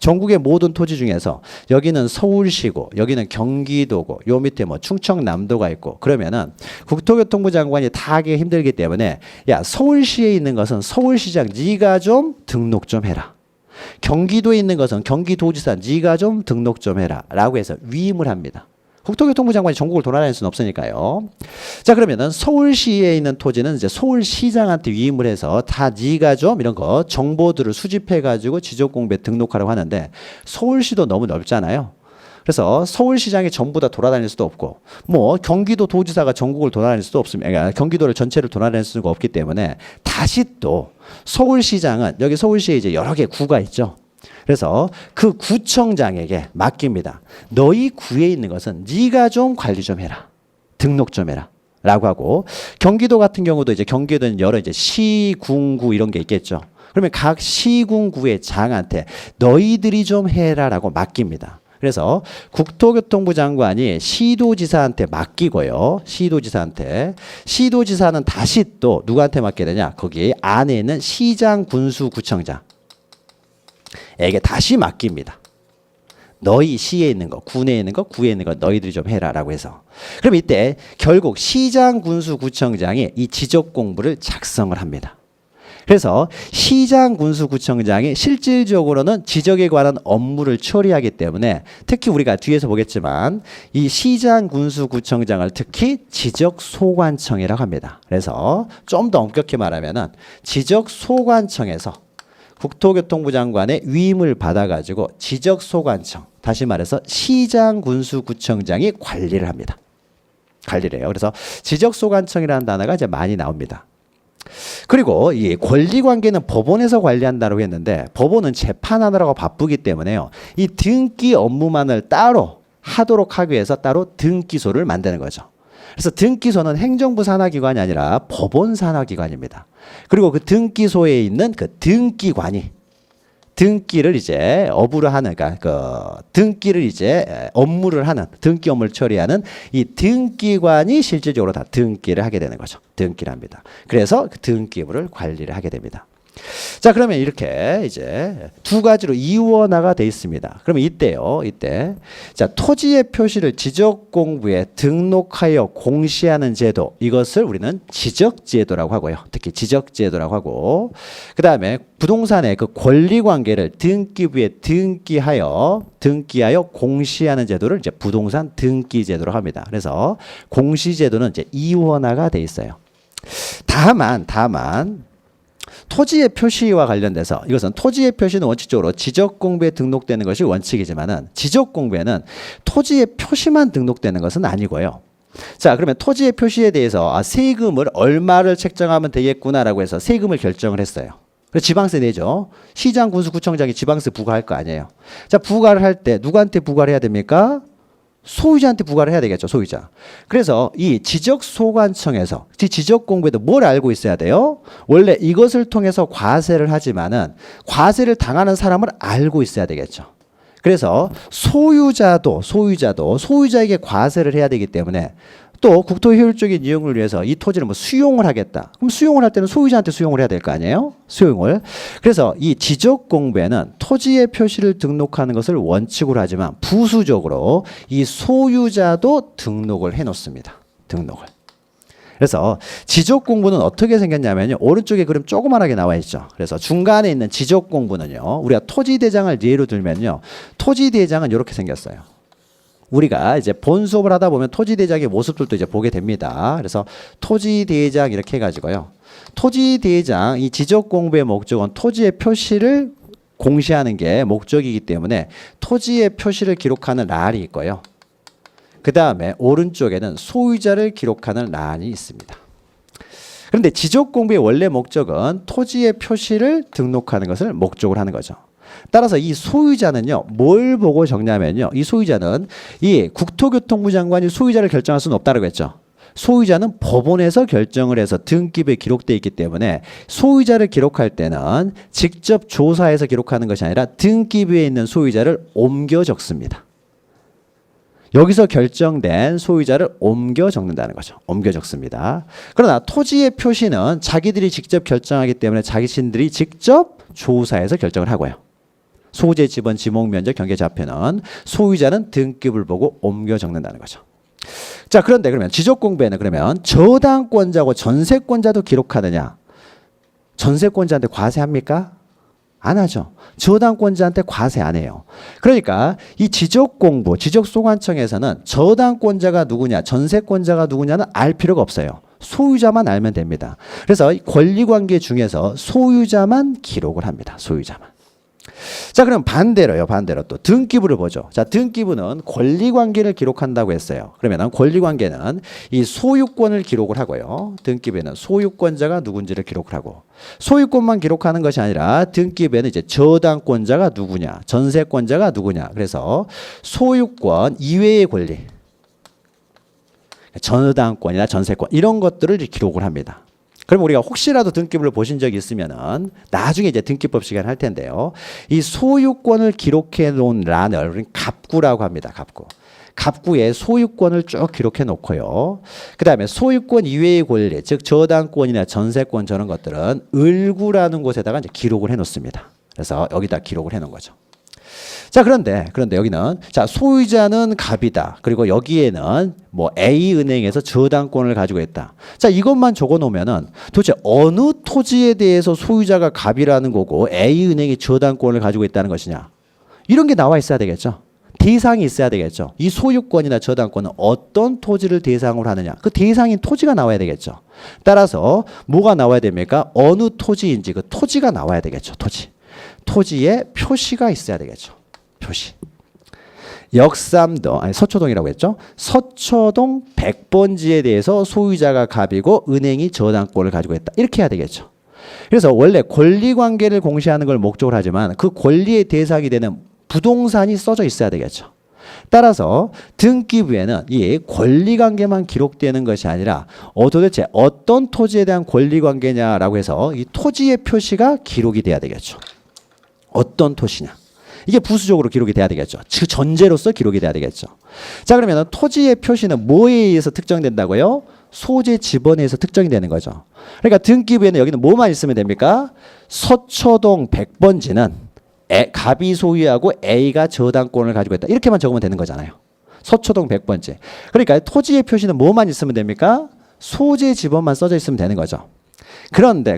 전국의 모든 토지 중에서 여기는 서울시고 여기는 경기도고 요 밑에 뭐 충청남도가 있고 그러면은 국토교통부 장관이 다 하기 힘들기 때문에 야 서울시에 있는 것은 서울시장 네가 좀 등록 좀 해라. 경기도에 있는 것은 경기도지사 네가 좀 등록 좀 해라 라고 해서 위임을 합니다. 국토교통부 장관이 전국을 돌아다닐 수는 없으니까요. 자, 그러면은 서울시에 있는 토지는 이제 서울시장한테 위임을 해서 다 네가 좀 이런 거 정보들을 수집해 가지고 지적공부에 등록하라고 하는데 서울시도 너무 넓잖아요. 그래서 서울시장이 전부 다 돌아다닐 수도 없고 뭐 경기도 도지사가 전국을 돌아다닐 수도 없습니다. 그러니까 경기도를 전체를 돌아다닐 수가 없기 때문에 다시 또 서울시장은 여기 서울시에 이제 여러 개 구가 있죠. 그래서 그 구청장에게 맡깁니다. 너희 구에 있는 것은 네가 좀 관리 좀 해라. 등록 좀 해라. 라고 하고 경기도 같은 경우도 이제 경기도는 여러 이제 시, 군, 구 이런 게 있겠죠. 그러면 각 시, 군, 구의 장한테 너희들이 좀 해라라고 맡깁니다. 그래서 국토교통부 장관이 시도지사한테 맡기고요. 시도지사는 다시 또 누구한테 맡게 되냐? 거기 안에 있는 시장, 군수, 구청장에게 다시 맡깁니다. 너희 시에 있는 거, 군에 있는 거, 구에 있는 거 너희들이 좀 해라라고 해서. 그럼 이때 결국 시장, 군수, 구청장이 이 지적 공부를 작성을 합니다. 그래서 시장, 군수, 구청장이 실질적으로는 지적에 관한 업무를 처리하기 때문에 특히 우리가 뒤에서 보겠지만 이 시장, 군수, 구청장을 특히 지적소관청이라고 합니다. 그래서 좀 더 엄격히 말하면은 지적소관청에서 국토교통부 장관의 위임을 받아가지고 지적소관청, 다시 말해서 시장, 군수, 구청장이 관리를 합니다. 관리를 해요. 그래서 지적소관청이라는 단어가 이제 많이 나옵니다. 그리고 이 권리관계는 법원에서 관리한다고 했는데 법원은 재판하느라고 바쁘기 때문에요. 이 등기 업무만을 따로 하도록 하기 위해서 따로 등기소를 만드는 거죠. 그래서 등기소는 행정부 산하기관이 아니라 법원 산하기관입니다. 그리고 그 등기소에 있는 그 등기관이 등기를 이제 업무를 하는, 그러니까 그 등기를 이제 업무를 하는, 등기 업무를 처리하는 이 등기관이 실질적으로 다 등기를 하게 되는 거죠. 등기를 합니다. 그래서 그 등기부를 관리를 하게 됩니다. 자, 그러면 이렇게 이제 두 가지로 이원화가 돼 있습니다. 그러면 이때 자, 토지의 표시를 지적공부에 등록하여 공시하는 제도, 이것을 우리는 지적제도라고 하고요. 특히 지적제도라고 하고, 그 다음에 부동산의 그 권리관계를 등기부에 등기하여 공시하는 제도를 이제 부동산 등기제도라고 합니다. 그래서 공시제도는 이제 이원화가 돼 있어요. 다만 토지의 표시와 관련돼서 이것은 토지의 표시는 원칙적으로 지적공부에 등록되는 것이 원칙이지만은 지적공부에는 토지의 표시만 등록되는 것은 아니고요. 자, 그러면 토지의 표시에 대해서 세금을 얼마를 책정하면 되겠구나라고 해서 세금을 결정을 했어요. 그래서 지방세 내죠. 시장, 군수, 구청장이 지방세 부과할 거 아니에요. 자, 부과를 할 때 누구한테 부과를 해야 됩니까? 소유자한테 부과를 해야 되겠죠. 소유자. 그래서 이 지적소관청에서 지적공부에도 뭘 알고 있어야 돼요? 원래 이것을 통해서 과세를 하지만은 과세를 당하는 사람을 알고 있어야 되겠죠. 그래서 소유자에게 과세를 해야 되기 때문에 또 국토 효율적인 이용을 위해서 이 토지를 뭐 수용을 하겠다. 그럼 수용을 할 때는 소유자한테 수용을 해야 될 거 아니에요? 수용을. 그래서 이 지적공부에는 토지의 표시를 등록하는 것을 원칙으로 하지만 부수적으로 이 소유자도 등록을 해 놓습니다. 등록을. 그래서 지적공부는 어떻게 생겼냐면요. 오른쪽에 그림 조그만하게 나와 있죠. 그래서 중간에 있는 지적공부는요. 우리가 토지대장을 예로 들면요. 토지대장은 이렇게 생겼어요. 우리가 이제 본 수업을 하다 보면 토지대장의 모습들도 이제 보게 됩니다. 그래서 토지대장 이렇게 해가지고요. 토지대장 이 지적공부의 목적은 토지의 표시를 공시하는 게 목적이기 때문에 토지의 표시를 기록하는 란이 있고요. 그 다음에 오른쪽에는 소유자를 기록하는 란이 있습니다. 그런데 지적공부의 원래 목적은 토지의 표시를 등록하는 것을 목적으로 하는 거죠. 따라서 이 소유자는요, 뭘 보고 적냐면요, 이 소유자는 이 국토교통부 장관이 소유자를 결정할 수는 없다고 했죠. 소유자는 법원에서 결정을 해서 등기부에 기록되어 있기 때문에 소유자를 기록할 때는 직접 조사해서 기록하는 것이 아니라 등기부에 있는 소유자를 옮겨 적습니다. 여기서 결정된 소유자를 옮겨 적는다는 거죠. 옮겨 적습니다. 그러나 토지의 표시는 자기들이 직접 결정하기 때문에 자신들이 직접 조사해서 결정을 하고요. 소재, 지번, 지목, 면적, 경계, 좌표는 소유자는 등기부를 보고 옮겨 적는다는 거죠. 자, 그런데 그러면 지적공부에는 그러면 저당권자고 전세권자도 기록하느냐? 전세권자한테 과세합니까? 안 하죠. 저당권자한테 과세 안 해요. 그러니까 이 지적공부, 지적소관청에서는 저당권자가 누구냐, 전세권자가 누구냐는 알 필요가 없어요. 소유자만 알면 됩니다. 그래서 권리관계 중에서 소유자만 기록을 합니다. 소유자만. 자, 그럼 반대로 또 등기부를 보죠. 자, 등기부는 권리관계를 기록한다고 했어요. 그러면 권리관계는 이 소유권을 기록을 하고요. 등기부에는 소유권자가 누군지를 기록을 하고, 소유권만 기록하는 것이 아니라 등기부에는 이제 저당권자가 누구냐, 전세권자가 누구냐. 그래서 소유권 이외의 권리, 저당권이나 전세권 이런 것들을 기록을 합니다. 그럼 우리가 혹시라도 등기부를 보신 적이 있으면은 나중에 이제 등기법 시간 할 텐데요. 이 소유권을 기록해 놓은 란을 우리는 갑구라고 합니다. 갑구. 갑구에 소유권을 쭉 기록해 놓고요. 그 다음에 소유권 이외의 권리, 즉 저당권이나 전세권 저런 것들은 을구라는 곳에다가 이제 기록을 해 놓습니다. 그래서 여기다 기록을 해 놓은 거죠. 자, 그런데 여기는 자, 소유자는 갑이다. 그리고 여기에는 뭐 A은행에서 저당권을 가지고 있다. 자, 이것만 적어 놓으면은 도대체 어느 토지에 대해서 소유자가 갑이라는 거고 A은행이 저당권을 가지고 있다는 것이냐? 이런 게 나와 있어야 되겠죠. 대상이 있어야 되겠죠. 이 소유권이나 저당권은 어떤 토지를 대상으로 하느냐? 그 대상인 토지가 나와야 되겠죠. 따라서 뭐가 나와야 됩니까? 어느 토지인지 그 토지가 나와야 되겠죠. 토지에 표시가 있어야 되겠죠. 표시. 역삼동, 서초동이라고 했죠. 서초동 100번지에 대해서 소유자가 갑이고 은행이 저당권을 가지고 있다. 이렇게 해야 되겠죠. 그래서 원래 권리관계를 공시하는 걸 목적으로 하지만 그 권리의 대상이 되는 부동산이 써져 있어야 되겠죠. 따라서 등기부에는 이 권리관계만 기록되는 것이 아니라 도대체 어떤 토지에 대한 권리관계냐라고 해서 이 토지의 표시가 기록이 돼야 되겠죠. 어떤 토지냐. 이게 부수적으로 기록이 돼야 되겠죠. 그 전제로서 기록이 돼야 되겠죠. 자, 그러면 토지의 표시는 뭐에 의해서 특정된다고요? 소재 지번에 의해서 특정이 되는 거죠. 그러니까 등기부에는 여기는 뭐만 있으면 됩니까? 서초동 100번지는 갑이 소유하고 A가 저당권을 가지고 있다. 이렇게만 적으면 되는 거잖아요. 서초동 100번지. 그러니까 토지의 표시는 뭐만 있으면 됩니까? 소재 지번만 써져 있으면 되는 거죠. 그런데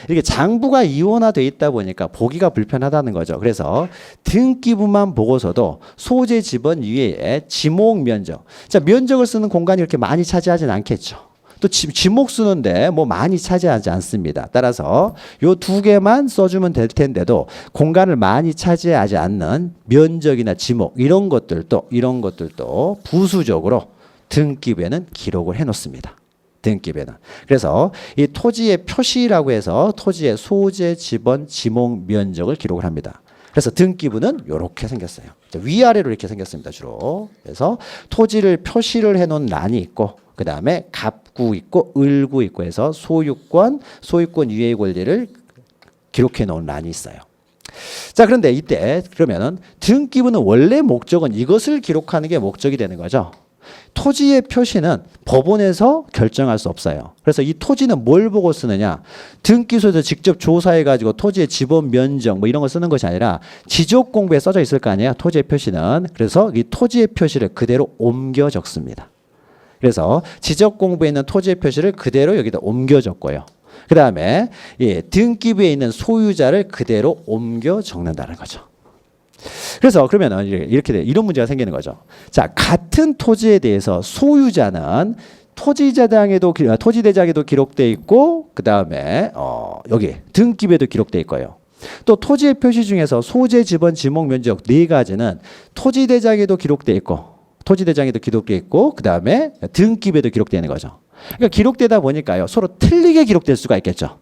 이렇게 장부가 이원화돼 있다 보니까 보기가 불편하다는 거죠. 그래서 등기부만 보고서도 소재 지번 위에 지목 면적. 자, 면적을 쓰는 공간이 이렇게 많이 차지하진 않겠죠.
또 지목 쓰는데 뭐 많이 차지하지 않습니다. 따라서 요 두 개만 써주면 될 텐데도 공간을 많이 차지하지 않는 면적이나 지목 이런 것들도 부수적으로 등기부에는 기록을 해놓습니다. 등기부에는. 그래서 이 토지의 표시라고 해서 토지의 소재, 지번, 지목, 면적을 기록을 합니다. 그래서 등기부는 이렇게 생겼어요. 위아래로 이렇게 생겼습니다. 주로. 그래서 토지를 표시를 해놓은 란이 있고 그 다음에 갑구 있고 을구 있고 해서 소유권 유예 권리를 기록해 놓은 란이 있어요. 자, 그런데 이때 그러면은 등기부는 원래 목적은 이것을 기록하는 게 목적이 되는 거죠. 토지의 표시는 법원에서 결정할 수 없어요. 그래서 이 토지는 뭘 보고 쓰느냐? 등기소에서 직접 조사해가지고 토지의 지번 면적 뭐 이런 거 쓰는 것이 아니라 지적공부에 써져 있을 거 아니에요. 토지의 표시는. 그래서 이 토지의 표시를 그대로 옮겨 적습니다. 그래서 지적공부에 있는 토지의 표시를 그대로 여기다 옮겨 적고요. 그 다음에 등기부에 있는 소유자를 그대로 옮겨 적는다는 거죠. 그래서 그러면은 이렇게 이런 문제가 생기는 거죠. 자, 같은 토지에 대해서 소유자는 토지대장에도 기록돼 있고 그 다음에 여기 등기부에도 기록돼 있고요. 또 토지의 표시 중에서 소재, 지번, 지목, 면적 네 가지는 토지대장에도 기록돼 있고 그 다음에 등기부에도 기록되는 거죠. 그러니까 기록되다 보니까요 서로 틀리게 기록될 수가 있겠죠.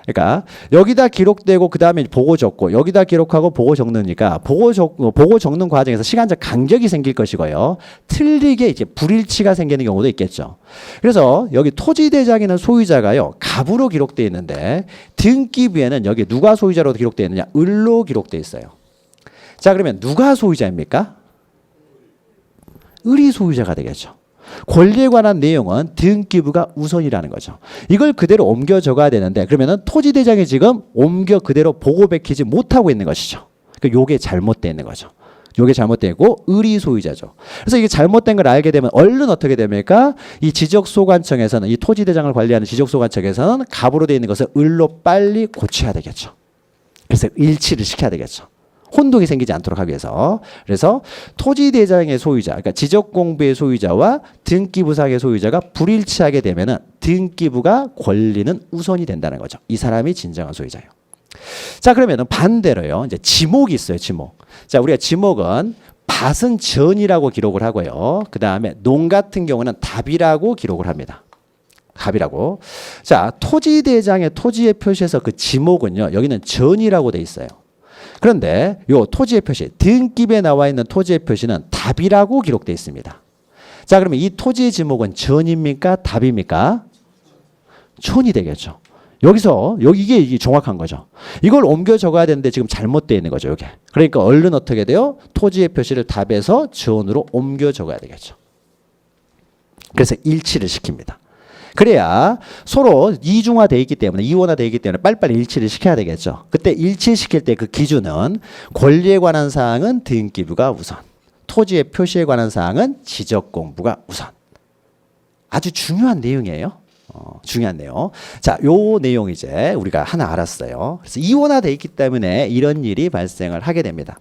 그러니까 여기다 기록되고 그 다음에 보고 적고 여기다 기록하고 보고 적느니까 보고 적는 과정에서 시간적 간격이 생길 것이고요. 틀리게 이제 불일치가 생기는 경우도 있겠죠. 그래서 여기 토지대장에는 소유자가요 갑으로 기록되어 있는데 등기부에는 여기 누가 소유자로 기록되어 있느냐? 을로 기록되어 있어요. 자, 그러면 누가 소유자입니까? 을이 소유자가 되겠죠. 권리에 관한 내용은 등기부가 우선이라는 거죠. 이걸 그대로 옮겨 적어야 되는데 그러면은 토지대장이 지금 옮겨 그대로 보고 베끼지 못하고 있는 것이죠. 그러니까 요게 잘못되어 있는 거죠. 요게 잘못되고 을이 소유자죠. 그래서 이게 잘못된 걸 알게 되면 얼른 어떻게 됩니까? 이 지적소관청에서는 이 토지대장을 관리하는 지적소관청에서는 갑으로 되어 있는 것을 을로 빨리 고쳐야 되겠죠. 그래서 일치를 시켜야 되겠죠. 혼동이 생기지 않도록 하기 위해서. 그래서 토지대장의 소유자, 그러니까 지적공부의 소유자와 등기부상의 소유자가 불일치하게 되면은 등기부가 권리는 우선이 된다는 거죠. 이 사람이 진정한 소유자예요. 자, 그러면은 반대로요. 이제 지목이 있어요. 지목. 자, 우리가 지목은 밭은 전이라고 기록을 하고요. 그 다음에 농 같은 경우는 답이라고 기록을 합니다. 갑이라고. 자, 토지대장의 토지의 표시에서 그 지목은요. 여기는 전이라고 돼 있어요. 그런데 요 토지의 표시, 등기부에 나와 있는 토지의 표시는 답이라고 기록되어 있습니다. 자, 그러면 이 토지의 지목은 전입니까? 답입니까? 촌이 되겠죠. 이게 정확한 거죠. 이걸 옮겨 적어야 되는데 지금 잘못되어 있는 거죠, 이게. 그러니까 얼른 어떻게 돼요? 토지의 표시를 답에서 전으로 옮겨 적어야 되겠죠. 그래서 일치를 시킵니다. 그래야 서로 이중화되어 있기 때문에 이원화되어 있기 때문에 빨리빨리 일치를 시켜야 되겠죠. 그때 일치시킬 때 그 기준은 권리에 관한 사항은 등기부가 우선, 토지의 표시에 관한 사항은 지적공부가 우선. 아주 중요한 내용이에요. 중요한 내용. 자, 요 내용 이제 우리가 하나 알았어요. 그래서 이원화되어 있기 때문에 이런 일이 발생을 하게 됩니다.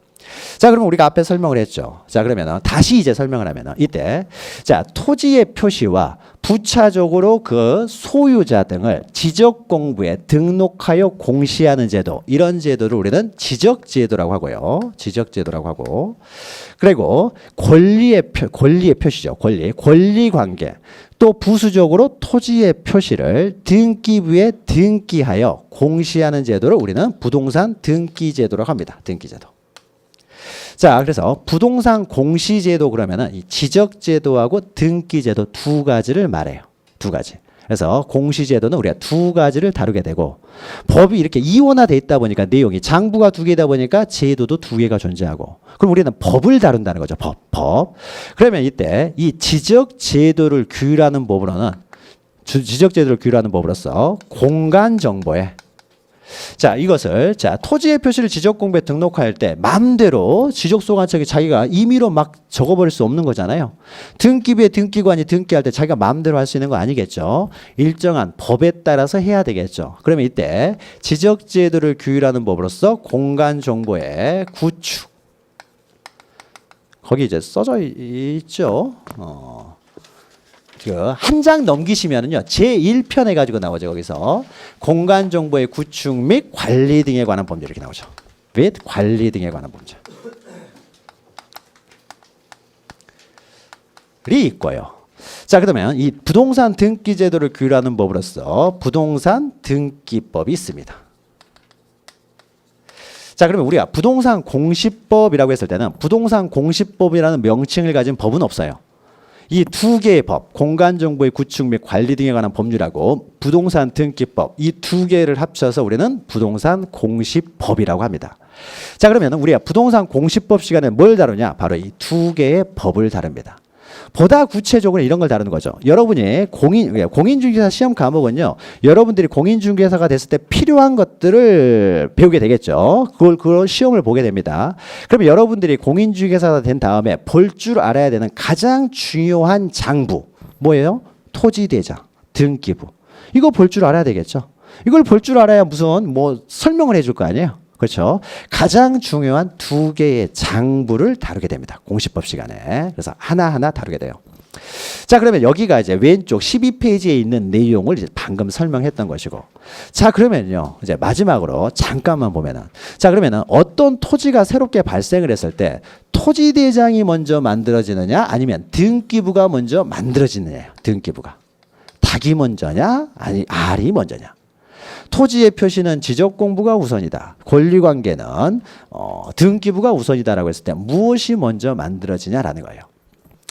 자, 그러면 우리가 앞에 설명을 했죠. 자, 그러면 다시 이제 설명을 하면 이때 자, 토지의 표시와 부차적으로 그 소유자 등을 지적공부에 등록하여 공시하는 제도, 이런 제도를 우리는 지적제도라고 하고요. 지적제도라고 하고, 그리고 권리의 표시죠. 권리관계. 또 부수적으로 토지의 표시를 등기부에 등기하여 공시하는 제도를 우리는 부동산 등기제도라고 합니다. 등기제도. 자, 그래서 부동산 공시제도 그러면은 이 지적제도하고 등기제도 두 가지를 말해요. 두 가지. 그래서 공시제도는 우리가 두 가지를 다루게 되고, 법이 이렇게 이원화돼 있다 보니까 내용이 장부가 두 개다 보니까 제도도 두 개가 존재하고, 그럼 우리는 법을 다룬다는 거죠. 법. 그러면 이때 이 지적제도를 규율하는 법으로는 공간 정보에 자, 이것을 토지의 표시를 지적공부에 등록할 때 마음대로 지적소관청이 자기가 임의로 막 적어버릴 수 없는 거잖아요. 등기부에 등기관이 등기할 때 자기가 마음대로 할 수 있는 거 아니겠죠. 일정한 법에 따라서 해야 되겠죠. 그러면 이때 지적제도를 규율하는 법으로서 공간정보의 구축, 거기 이제 써져 있죠. 한 장 넘기시면은요 제1편 해가지고 나오죠. 거기서 공간 정보의 구축 및 관리 등에 관한 법률 이렇게 나오죠. 및 관리 등에 관한 법률. 이 있고요. 자, 그러면 이 부동산 등기 제도를 규율하는 법으로서 부동산 등기법이 있습니다. 자, 그러면 우리가 부동산 공시법이라고 했을 때는 부동산 공시법이라는 명칭을 가진 법은 없어요. 이 두 개의 법, 공간정보의 구축 및 관리 등에 관한 법률하고 부동산 등기법, 이 두 개를 합쳐서 우리는 부동산 공시법이라고 합니다. 자, 그러면 우리가 부동산 공시법 시간에 뭘 다루냐? 바로 이 두 개의 법을 다룹니다. 보다 구체적으로 이런 걸 다루는 거죠. 여러분이 공인중개사 시험 과목은요, 여러분들이 공인중개사가 됐을 때 필요한 것들을 배우게 되겠죠. 그걸 시험을 보게 됩니다. 그러면 여러분들이 공인중개사가 된 다음에 볼 줄 알아야 되는 가장 중요한 장부 뭐예요? 토지대장, 등기부. 이거 볼 줄 알아야 되겠죠. 이걸 볼 줄 알아야 무슨 뭐 설명을 해줄 거 아니에요. 그렇죠. 가장 중요한 두 개의 장부를 다루게 됩니다. 공시법 시간에. 그래서 하나하나 다루게 돼요. 자, 그러면 여기가 이제 왼쪽 12페이지에 있는 내용을 이제 방금 설명했던 것이고. 자, 그러면요. 이제 마지막으로 잠깐만 보면은. 자, 그러면은 어떤 토지가 새롭게 발생을 했을 때 토지대장이 먼저 만들어지느냐 아니면 등기부가 먼저 만들어지느냐요. 등기부가. 닭이 먼저냐 아니 알이 먼저냐. 토지의 표시는 지적공부가 우선이다. 권리관계는 등기부가 우선이다라고 했을 때 무엇이 먼저 만들어지냐라는 거예요.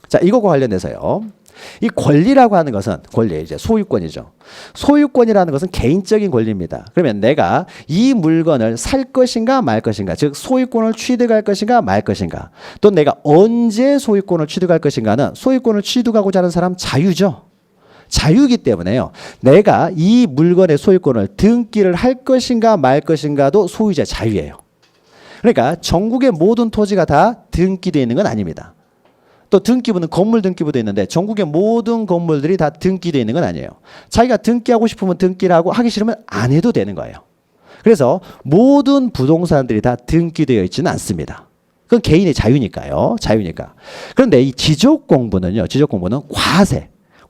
자, 이거와 관련해서요. 이 권리라고 하는 것은 권리 이제 소유권이죠. 소유권이라는 것은 개인적인 권리입니다. 그러면 내가 이 물건을 살 것인가 말 것인가, 즉 소유권을 취득할 것인가 말 것인가, 또 내가 언제 소유권을 취득할 것인가는 소유권을 취득하고자 하는 사람 자유죠. 자유이기 때문에요. 내가 이 물건의 소유권을 등기를 할 것인가 말 것인가도 소유자 자유예요. 그러니까 전국의 모든 토지가 다 등기되어 있는 건 아닙니다. 또 등기부는 건물 등기부도 있는데 전국의 모든 건물들이 다 등기되어 있는 건 아니에요. 자기가 등기하고 싶으면 등기를 하고 하기 싫으면 안 해도 되는 거예요. 그래서 모든 부동산들이 다 등기되어 있지는 않습니다. 그건 개인의 자유니까요. 자유니까. 그런데 이 지적공부는요. 지적공부는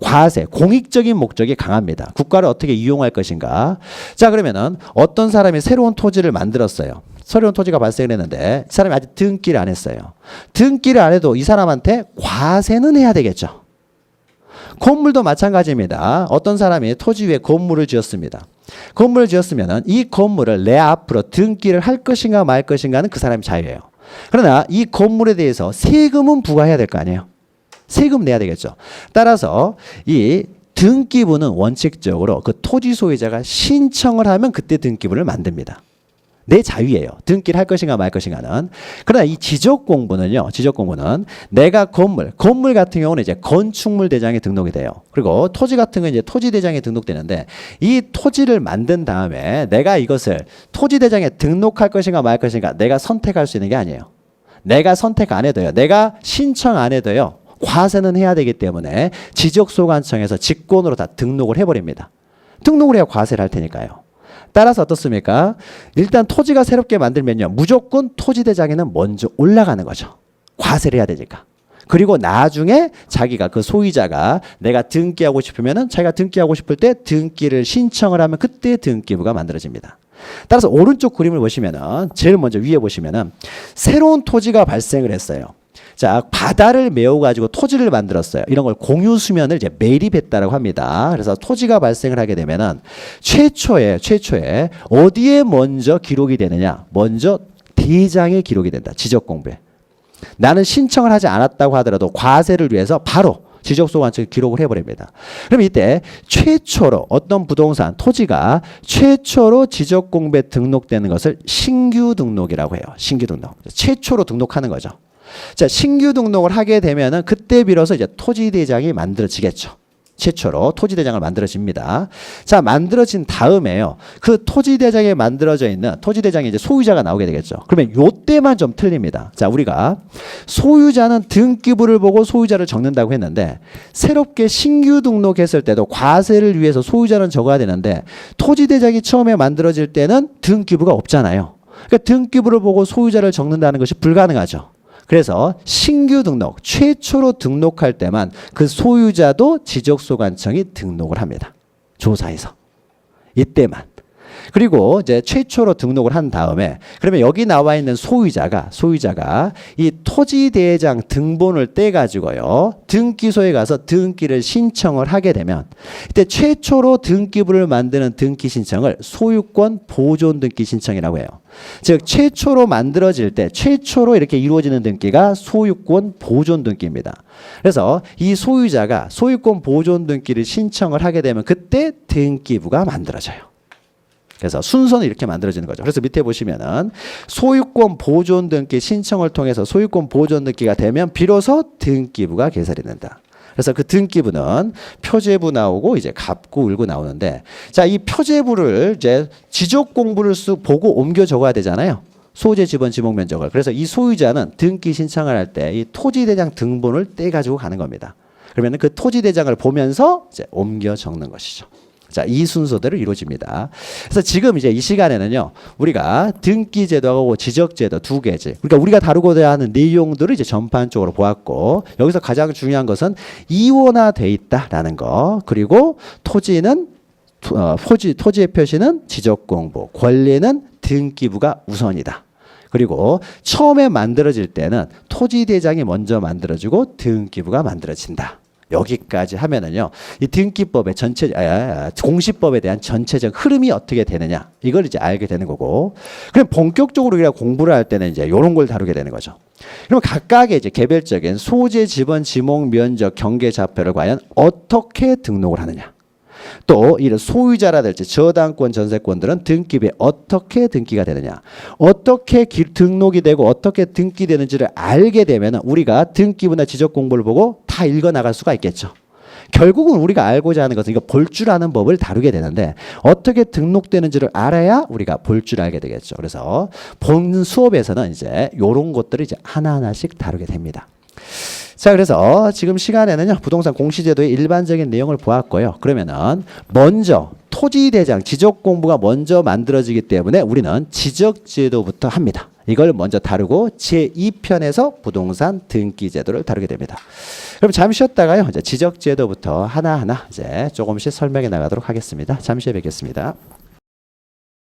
과세, 공익적인 목적이 강합니다. 국가를 어떻게 이용할 것인가. 자, 그러면은 어떤 사람이 새로운 토지를 만들었어요. 새로운 토지가 발생을 했는데 이 사람이 아직 등기를 안 했어요. 등기를 안 해도 이 사람한테 과세는 해야 되겠죠. 건물도 마찬가지입니다. 어떤 사람이 토지 위에 건물을 지었습니다. 건물을 지었으면은 이 건물을 내 앞으로 등기를 할 것인가 말 것인가는 그 사람의 자유예요. 그러나 이 건물에 대해서 세금은 부과해야 될 거 아니에요. 세금 내야 되겠죠. 따라서 이 등기부는 원칙적으로 그 토지 소유자가 신청을 하면 그때 등기부를 만듭니다. 내 자유예요. 등기를 할 것인가 말 것인가는. 그러나 이 지적공부는요. 지적공부는 내가 건물 같은 경우는 이제 건축물 대장에 등록이 돼요. 그리고 토지 같은 건 이제 토지 대장에 등록되는데 이 토지를 만든 다음에 내가 이것을 토지 대장에 등록할 것인가 말 것인가 내가 선택할 수 있는 게 아니에요. 내가 선택 안 해도요. 내가 신청 안 해도요. 과세는 해야 되기 때문에 지적소관청에서 직권으로 다 등록을 해버립니다. 등록을 해야 과세를 할 테니까요. 따라서 어떻습니까? 일단 토지가 새롭게 만들면요. 무조건 토지대장에는 먼저 올라가는 거죠. 과세를 해야 되니까. 그리고 나중에 자기가 그 소유자가 내가 등기하고 싶으면은 자기가 등기하고 싶을 때 등기를 신청을 하면 그때 등기부가 만들어집니다. 따라서 오른쪽 그림을 보시면은 제일 먼저 위에 보시면은 새로운 토지가 발생을 했어요. 자, 바다를 메워가지고 토지를 만들었어요. 이런 걸 공유수면을 이제 매립했다라고 합니다. 그래서 토지가 발생을 하게 되면은 최초에 어디에 먼저 기록이 되느냐? 먼저 대장에 기록이 된다. 지적공부에. 나는 신청을 하지 않았다고 하더라도 과세를 위해서 바로 지적소관청에 기록을 해버립니다. 그럼 이때 최초로 어떤 부동산 토지가 최초로 지적공부에 등록되는 것을 신규 등록이라고 해요. 신규 등록. 최초로 등록하는 거죠. 자, 신규 등록을 하게 되면은 그때 비로소 이제 토지대장이 만들어지겠죠. 최초로 토지대장을 만들어집니다. 자, 만들어진 다음에요. 그 토지대장에 만들어져 있는 토지대장에 이제 소유자가 나오게 되겠죠. 그러면 요때만 좀 틀립니다. 자, 우리가 소유자는 등기부를 보고 소유자를 적는다고 했는데 새롭게 신규 등록했을 때도 과세를 위해서 소유자는 적어야 되는데 토지대장이 처음에 만들어질 때는 등기부가 없잖아요. 그러니까 등기부를 보고 소유자를 적는다는 것이 불가능하죠. 그래서 신규 등록, 최초로 등록할 때만 그 소유자도 지적소관청이 등록을 합니다. 조사해서. 이때만. 그리고 이제 최초로 등록을 한 다음에 그러면 여기 나와 있는 소유자가 이 토지대장 등본을 떼 가지고요 등기소에 가서 등기를 신청을 하게 되면 이때 최초로 등기부를 만드는 등기 신청을 소유권 보존 등기 신청이라고 해요. 즉 최초로 만들어질 때 최초로 이렇게 이루어지는 등기가 소유권 보존 등기입니다. 그래서 이 소유자가 소유권 보존 등기를 신청을 하게 되면 그때 등기부가 만들어져요. 그래서 순서는 이렇게 만들어지는 거죠. 그래서 밑에 보시면은 소유권 보존 등기 신청을 통해서 소유권 보존 등기가 되면 비로소 등기부가 개설이 된다. 그래서 그 등기부는 표제부 나오고 이제 갑구 을구 나오는데 자, 이 표제부를 이제 지적 공부를 보고 옮겨 적어야 되잖아요. 소재 지번 지목 면적을. 그래서 이 소유자는 등기 신청을 할 때 이 토지대장 등본을 떼 가지고 가는 겁니다. 그러면 그 토지대장을 보면서 이제 옮겨 적는 것이죠. 자, 이 순서대로 이루어집니다. 그래서 지금 이제 이 시간에는요, 우리가 등기제도하고 지적제도 두 개지. 그러니까 우리가 다루고자 하는 내용들을 이제 전반적으로 보았고, 여기서 가장 중요한 것은 이원화돼 있다라는 거. 그리고 토지는 토지의 표시는 지적공부, 권리는 등기부가 우선이다. 그리고 처음에 만들어질 때는 토지대장이 먼저 만들어지고 등기부가 만들어진다. 여기까지 하면은요, 이 등기법의 공시법에 대한 전체적 흐름이 어떻게 되느냐, 이걸 이제 알게 되는 거고, 그럼 본격적으로 우리가 공부를 할 때는 이제 이런 걸 다루게 되는 거죠. 그럼 각각의 이제 개별적인 소재, 지번, 지목, 면적, 경계 좌표를 과연 어떻게 등록을 하느냐. 또 이런 소유자라든지 저당권, 전세권들은 등기부에 어떻게 등기가 되느냐, 어떻게 등록이 되고 어떻게 등기되는지를 알게 되면 우리가 등기부나 지적 공부를 보고 다 읽어 나갈 수가 있겠죠. 결국은 우리가 알고자 하는 것은 이거 볼 줄 아는 법을 다루게 되는데 어떻게 등록되는지를 알아야 우리가 볼 줄 알게 되겠죠. 그래서 본 수업에서는 이제 이런 것들을 이제 하나하나씩 다루게 됩니다. 자, 그래서 지금 시간에는요, 부동산 공시제도의 일반적인 내용을 보았고요. 그러면은 먼저 토지대장 지적 공부가 먼저 만들어지기 때문에 우리는 지적제도부터 합니다. 이걸 먼저 다루고 제2편에서 부동산 등기제도를 다루게 됩니다. 그럼 잠시 쉬었다가요, 이제 지적제도부터 하나하나 이제 조금씩 설명해 나가도록 하겠습니다. 잠시 후에 뵙겠습니다.